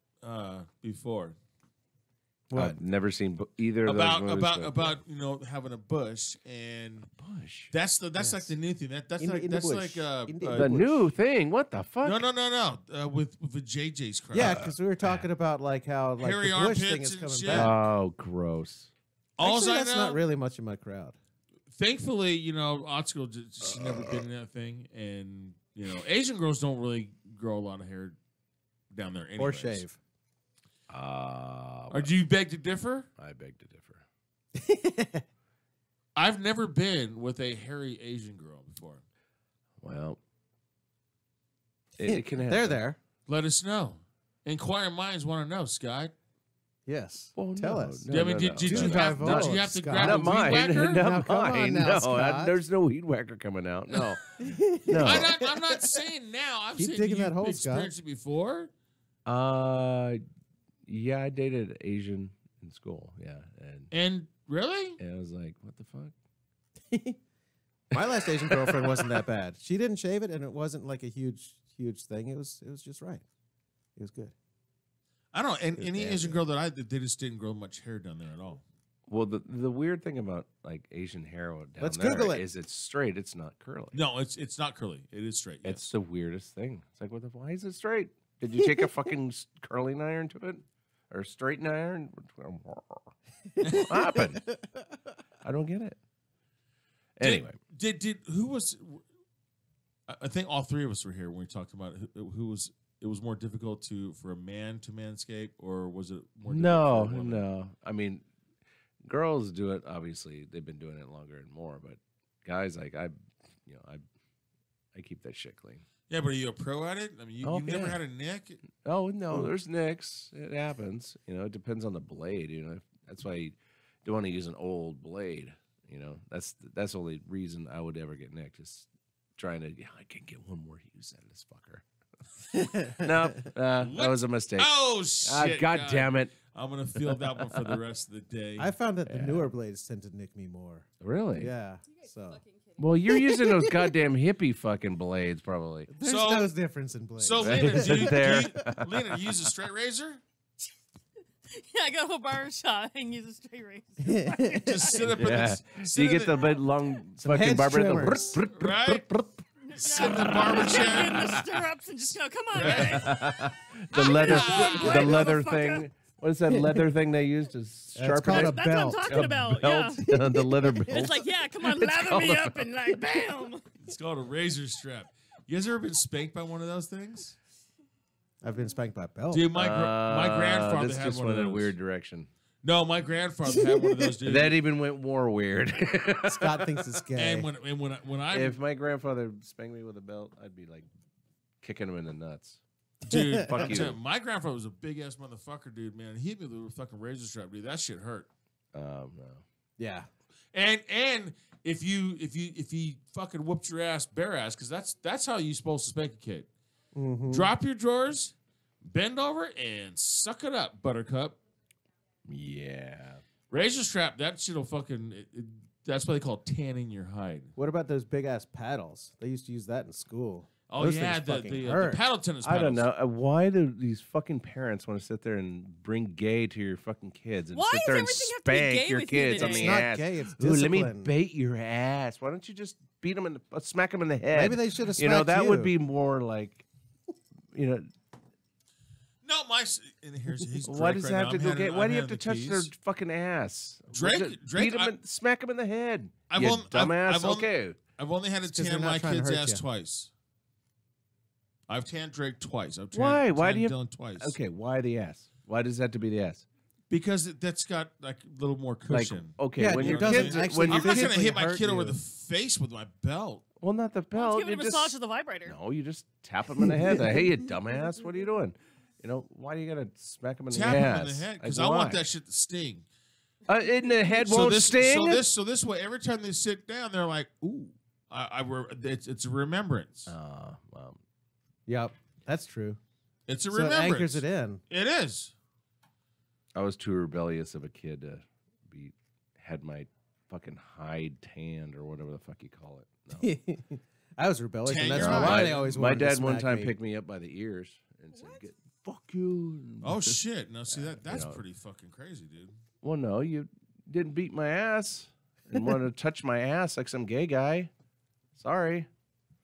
before What? I've never seen either of those movies. about having a bush, and Bush. that's like Yes. the new thing. That's In the- like in the that's bush. like In the The bush. new thing. What the fuck? no with the JJ's crowd. Yeah, because we were talking about like how like Hairy the bush thing armpits is and coming shit. back. Oh, gross. Alls Actually, I that's know, not really much of my crowd. thankfully, Otsko she's never been in that thing, and Asian girls don't really grow a lot of hair down there, anyways. Or shave. Or do you beg to differ? I beg to differ. I've never been with a hairy Asian girl before. Well, it can happen. They're there. Let us know. Inquiring minds want to know, Scott. Yes. Well, Tell no, us. no, I mean, no, did, no. did, Do you have, divulge, did you have to Scott. grab a Not weed mine. whacker? Not Now, come on mine. now, No, Scott. there's no weed whacker coming out. No. No. I'm not saying now. I'm Keep saying digging you've that hole, experienced it before. Yeah, I dated an Asian in school. Yeah, And really? and I was like, what the fuck? My last Asian girlfriend wasn't that bad. She didn't shave it, and it wasn't like a huge thing. It was just right. It was good. I don't know. And any damn Asian good. girl that I did, they just didn't grow much hair down there at all. Well, the weird thing about like Asian hair down Let's there Google it. is it's straight. It's not curly. No, it's not curly. It is straight. Yes. It's the weirdest thing. It's like, why is it straight? Did you take a fucking curling iron to it? Or straighten iron? What happened? I don't get it. Anyway. Did who was? I think all three of us were here when we talked about who was. It was more difficult for a man to manscape, or was it more? No, difficult for a woman? no. I mean, girls do it. Obviously, they've been doing it longer and more. But guys, like I keep that shit clean. Yeah, but are you a pro at it? I mean, you never yeah. had a nick. Oh no, there's nicks. It happens. It depends on the blade. That's why you don't want to use an old blade. That's the only reason I would ever get nicked is trying to. Yeah, I can get one more use out of this fucker. No, that was a mistake. Oh shit! God damn it! I'm gonna feel that one for the rest of the day. I found that the newer blades tend to nick me more. Really? Yeah. So Well, you're using those goddamn hippie fucking blades, probably. there's So- no difference in blades. So, Lena, Isn't there? Lena, do you use a straight razor? Yeah, I go to a barber shop and use a straight razor. Just sit up Yeah. in So you get the big long fucking hedge barber. trimmers. right. Sit in the barber In chair. the stirrups and just go, come on, baby. The leather, on, the leather motherfucker. thing. What is that leather thing they use to It's sharpen called it? a That's what I'm belt. talking about. Belt. Yeah. The leather belt. It's like, yeah, come on, lather me up and like, bam. It's called a razor strap. You guys ever been spanked by one of those things? I've been spanked by a belt. Dude, my grandfather this had just one went of in those. a weird direction. No, my grandfather had one of those. Dude. That even went more weird. Scott thinks it's gay. and when I If my grandfather spanked me with a belt, I'd be like kicking him in the nuts. dude, Fuck I'm you. telling my grandfather was a big ass motherfucker, dude. Man, he hit me with a fucking razor strap, dude. That shit hurt. No. yeah. And if you fucking whooped your ass bare ass, because that's how you're supposed to spank a kid. Mm-hmm. Drop your drawers, bend over, and suck it up, Buttercup. Yeah. Razor strap, that shit'll fucking. That's what they call tanning your hide. What about those big ass paddles? They used to use that in school. Oh Those yeah, things the fucking the hurt. paddle tennis. I don't paddles. know. Why do these fucking parents want to sit there and bring gay to your fucking kids and Why sit does there and everything have to be spank gay your with you kids on today? the It's not ass? gay, it's Ooh, let me discipline. bait your ass. Why don't you just beat them smack them in the head? Maybe they should have You know, smacked that you. would be more like, No, and he's why Drake does right it have now. to I'm go handing- gay? Why I'm do you have to handing touch the their keys. fucking ass? Drake- Smack them in the head. I've you only- dumbass. I've only- Okay. I've only had to 'cause they're tan not my trying to kid's hurt ass you. twice. I've tanned Drake twice. I've tanned, Why? Why tanned do you? Dylan twice? Okay. Why the ass? Why does that have to be the ass? Because that's got like a little more Like, cushion. okay, Yeah, when it your doesn't kids, actually when I'm your not kids, gonna hit my hurt kid over you. the face with my belt. well, not the belt. Let's give it a you massage just, with a vibrator. no, you just tap them in the head. Like, hey, you dumbass! What are you doing? Why do you gotta smack them in Tap the him ass? in the head Like, because I want why? that shit to sting. In the head So won't this, sting. so this way, every time they sit down, they're like, "Ooh, it's a remembrance. Well, Yep, that's true. It's a So it remembrance. anchors it in. It is. I was too rebellious of a kid to had my fucking hide tanned or whatever the fuck you call it. No. I was rebellious, Tan and that's your why eye. they always My wanted to dad one smack time me. picked me up by the ears and said, "Fuck you." Oh shit! Now see that's know. pretty fucking crazy, dude. Well, no, you didn't beat my ass and wanted to touch my ass like some gay guy. Sorry.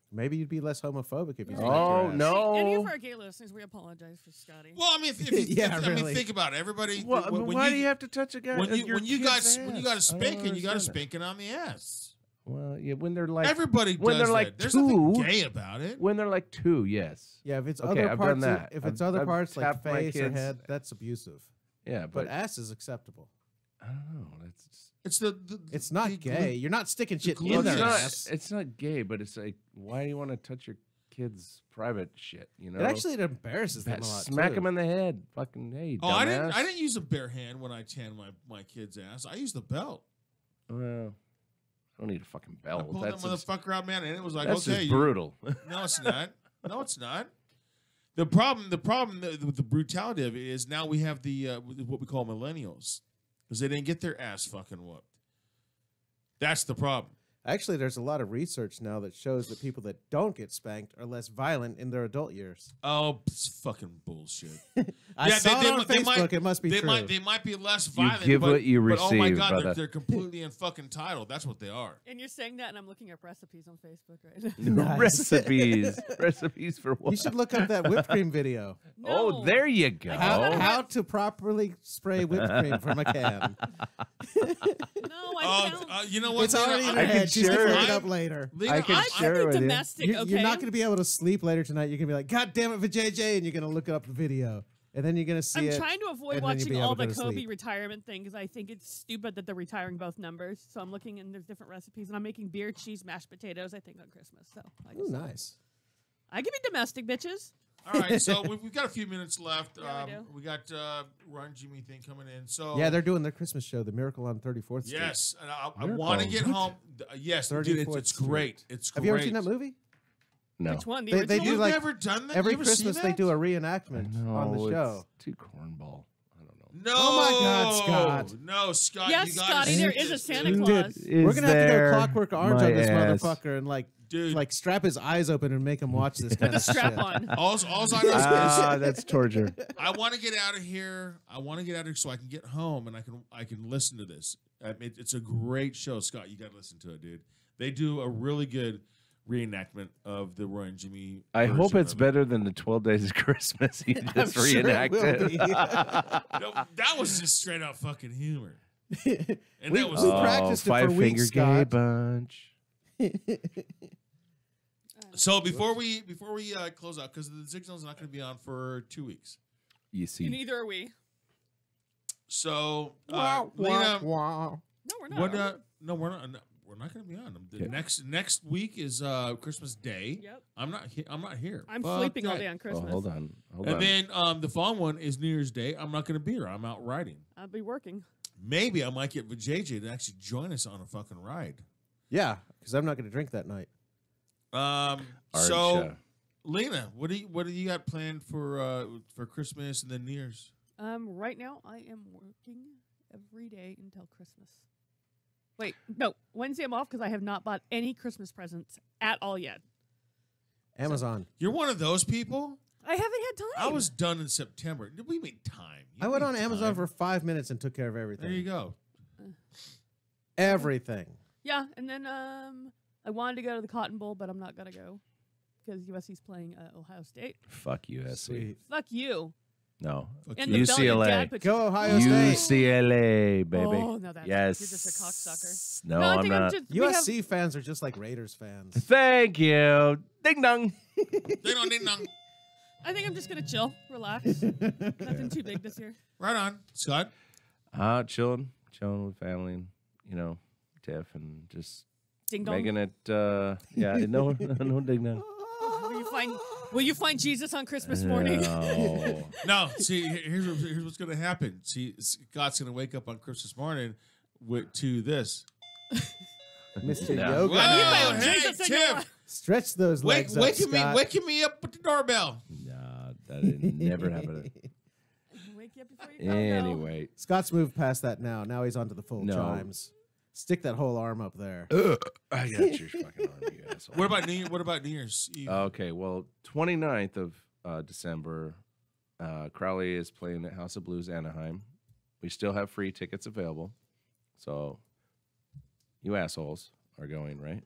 Maybe you'd be less homophobic if you. smacked Oh, your ass. no. Any of our gay listeners, we apologize for Scotty. Well, I mean, if you, Yeah, I mean, really. think about it. Everybody. Well, when why do you have to touch a guy? when you your when you kid's got when you got a ass? I don't spanking, you got a understand that. spanking on the ass. Well, yeah, when they're like Everybody when does they're like that. There's two, nothing gay about it. when they're like 2, yes. Yeah, if it's Okay, other I've parts, done that. if it's I've- other I've parts like tapped my face or kids. head, that's abusive. Yeah, But but ass is acceptable. I don't know. That's just, It's It's not the gay. You're not sticking shit glue in their Yes. ass. It's not gay, but it's like, why do you want to touch your kids' private shit? You know, It actually embarrasses them a lot. smack too. them in the head. Fucking hey, Oh, dumbass. I didn't use a bare hand when I tanned my kid's ass. I used the belt. Well, I don't need a fucking I belt. pulled that motherfucker out, man, and it was like, that's okay, just brutal. No, it's not. No, it's not. The problem with the brutality of it is now we have the what we call millennials because they didn't get their ass fucking whooped. That's the problem. Actually, there's a lot of research now that shows that people that don't get spanked are less violent in their adult years. Oh, it's fucking bullshit. I saw it on they Facebook. It must be they true. They might be less violent. give but, what you but, oh my receive, god, brother. they're completely in fucking title. That's what they are. And you're saying that, and I'm looking up recipes on Facebook right now. Nice. Recipes for what? You should look up that whipped cream video. Oh, No. there you go. How to properly spray whipped cream from a can. No, I don't. You know what? It's already in I her can head. She's share gonna it. look it up later. Lena, I can I share can with be you. domestic, You're, okay? you're not going to be able to sleep later tonight. You're going to be like, God damn it for JJ, and you're going to look up the video. And then you're going to see I'm it. trying to avoid and then you'll watching be all able to the go to Kobe sleep. retirement thing because I think it's stupid that they're retiring both numbers. So I'm looking and there's different recipes, and I'm making beer, cheese, mashed potatoes. I think on Christmas. So Ooh, nice. I can be domestic, bitches. All right, so we've got a few minutes left. Yeah, we do. We got Run Jimmy thing coming in. So Yeah, they're doing their Christmas show, The Miracle on 34th Street. yes, and I Miracle. want to get What? home. Yes, dude, 34th it's Street. great. It's Have great. you ever seen that movie? No. Which one? The They original do You've like never done that? every You ever seen Christmas they that? do a I reenactment know, on the show. It's too cornball. I don't know. No. Oh my God, Scott. No, Scott. Yes, you gotta Scotty, see there this, is a dude. Santa Dude, Claus. We're gonna have to go Clockwork Orange on this ass. motherfucker and Dude. like strap his eyes open and make him watch this kind The of strap shit. on. All I know is Ah, that's torture. I want to get out of here. I want to get out of here so I can get home and I can listen to this. It's a great show, Scott. You got to listen to it, dude. They do a really good reenactment of the Roy and Jimmy. I hope version it's of it. better than the 12 Days of Christmas you I'm just sure it will reenacted. be. No, that was just straight up fucking humor. And We- that was we practiced it for Five weeks, Finger Gay Scott. Bunch. so before we close out because the Zig Zone's not going to be on for 2 weeks. You see. Neither are we. So Wow, Lena, wow. No, we're not. what? No, we're not. No, we're not going to be on. The Okay. next week is Christmas Day. Yep. I'm not here. I'm Fuck sleeping all that. day on Oh, Christmas. hold on. Hold And on. then the following one is New Year's Day. I'm not going to be here. I'm out riding. I'll be working. Maybe I might get JJ to actually join us on a fucking ride. Yeah, because I'm not going to drink that night. So Arch, Lena, what do you got planned for Christmas and then New Year's? Right now I am working every day until Christmas. Wait, no, Wednesday I'm off because I have not bought any Christmas presents at all yet. Amazon. You're one of those people. I haven't had time. I was done in September. We made time. You I went made on Amazon time. for 5 minutes and took care of everything. There you go. Everything. Yeah, and then I wanted to go to the Cotton Bowl, but I'm not gonna go because USC's playing Ohio State. fuck USC. Sweet. Fuck you. No. Fuck And you. the belly of UCLA. dad put you- Go Ohio State. UCLA, baby. Oh, no, that's yes. you're just a cocksucker. No, I I'm think not. we have- USC fans are just like Raiders fans. Thank you. Ding dong. Ding dong. I think I'm just gonna chill, relax. Nothing too big this year. Right on, Scott. Chilling with family, and, Tiff, and just Ding dong. making it. Yeah, no ding dong. Will you find Jesus on Christmas morning? No. No, see, here's what's going to happen. See, Scott's going to wake up on Christmas morning to this. Mr. No. Yoga. Whoa, found hey, Jesus in your Tiff, life. Stretch those legs up, Scott. waking me up with the doorbell. Nah, that didn't never happen. Wake you up before you go. Anyway, Scott's moved past that now. Now he's onto the full No. chimes. Stick that whole arm up there. I got your fucking arm, you asshole. What about New Year's Eve? Okay, well, 29th of December, Crowley is playing at House of Blues Anaheim. We still have free tickets available, so you assholes are going, right?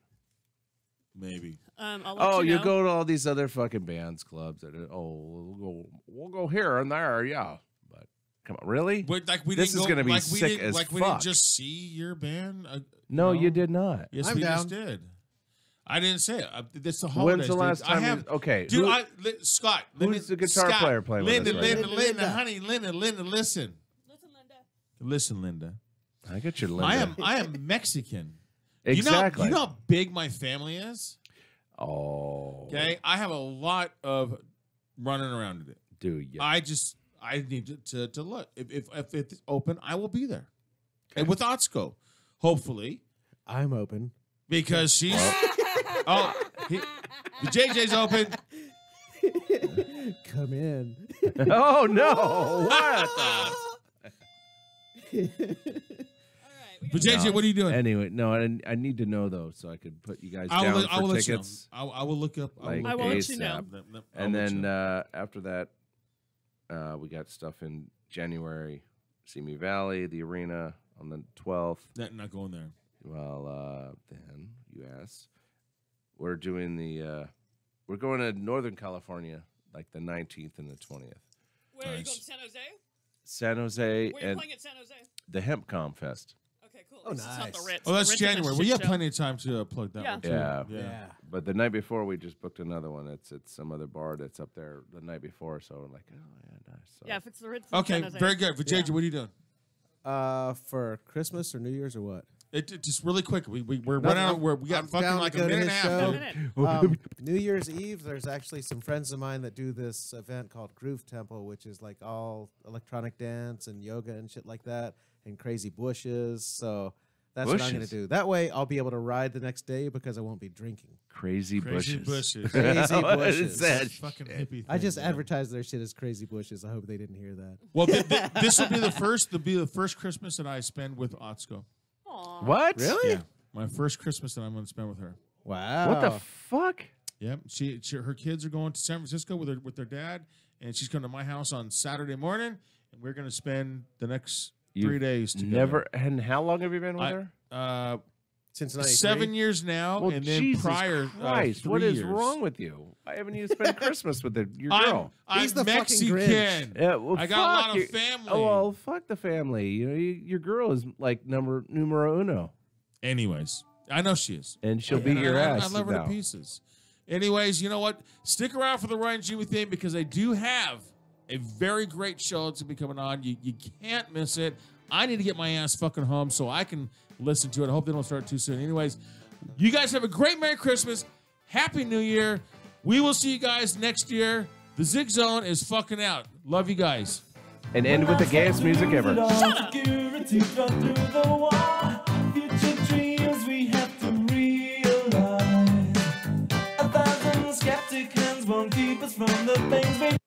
Maybe. I'll let Oh, you you know. go to all these other fucking bands, clubs that we'll go here and there, yeah. But come on, really? But, like we This didn't is go, gonna be like sick as we didn't fuck. just see your band. No, you did not. Yes, I'm we down. just did. I didn't say it. That's the holidays. When's the last dude. time? I have, Okay, dude. who- Scott. who's the guitar Scott, player playing with Linda, us right Linda, now? Linda, honey, Linda, listen. Listen, Linda. Listen, Linda. I get your Linda. I am Mexican. Exactly. You know how big my family is? Oh. Okay. I have a lot of running around in it. Do you? I need to look. If it's open, I will be there. And with Otsko, hopefully. I'm open. Because she's the JJ's open. Come in. Oh no! What? But JJ, what are you doing? Anyway, no, I need to know though, so I could put you guys I down will for let you know. tickets. I will look up. Like I will let you know. ASAP. And then after that, we got stuff in January. Simi Valley, the arena on the 12th. Not going there. Well, then you asked. We're doing we're going to Northern California, like the 19th and the 20th. Where are you going to San Jose? San Jose Where are you and playing at San Jose? the Hempcom Fest. Okay, cool. Oh, This is not nice. the Ritz. Oh, that's The Ritz is a January. Well, shit you have show. plenty of time to plug that Yeah. one too. Yeah. Yeah. But the night before, we just booked another one. It's some other bar that's up there the night before. So I'm like, oh yeah, nice. So, Yeah, if it's the Ritz. in Okay, San Jose. very good. For JJ, what are you doing? For Christmas or New Year's or what? It just really quick. We're running Nothing. out. We got I'm fucking down to like a go to minute and a his half. show. dude. Minute. New Year's Eve, there's actually some friends of mine that do this event called Groove Temple, which is like all electronic dance and yoga and shit like that, and crazy bushes. So that's what I'm going to Bushes? do. That way, I'll be able to ride the next day because I won't be drinking. Crazy Crazy bushes. bushes. Crazy What is bushes. that? Fucking hippie. I just thing, advertised their shit as crazy bushes. I hope they didn't hear that. Well, this will be the first. Will be the first Christmas that I spend with Otsko. Aw. What? Really? Yeah, my first Christmas that I'm going to spend with her. Wow. What the fuck? Yep. Her kids are going to San Francisco with their dad, and she's coming to my house on Saturday morning, and we're going to spend the next 3 days together. Never. And how long have you been with her? Since 93? 7 years now, Well, and then Jesus prior, Christ, 3 what is years. wrong with you? Why haven't you spent Christmas with your girl? I'm He's the fucking Mexican. Grinch. Yeah, well, I got a lot of your- family. Oh, well, fuck the family. You know, your girl is like numero uno, Anyways, I know she is. and she'll beat your I ass. love her now. to pieces. Anyways, you know what? Stick around for the Ryan Jimmy thing because I do have a very great show that's going to be coming on. You can't miss it. I need to get my ass fucking home so I can listen to it. I hope they don't start too soon. Anyways, you guys have a great Merry Christmas. Happy New Year. We will see you guys next year. The Zig Zone is fucking out. Love you guys. And end with the gayest music ever. Security got through the wall. Future dreams we have to realize. 1,000 skeptic hands won't keep us from the things we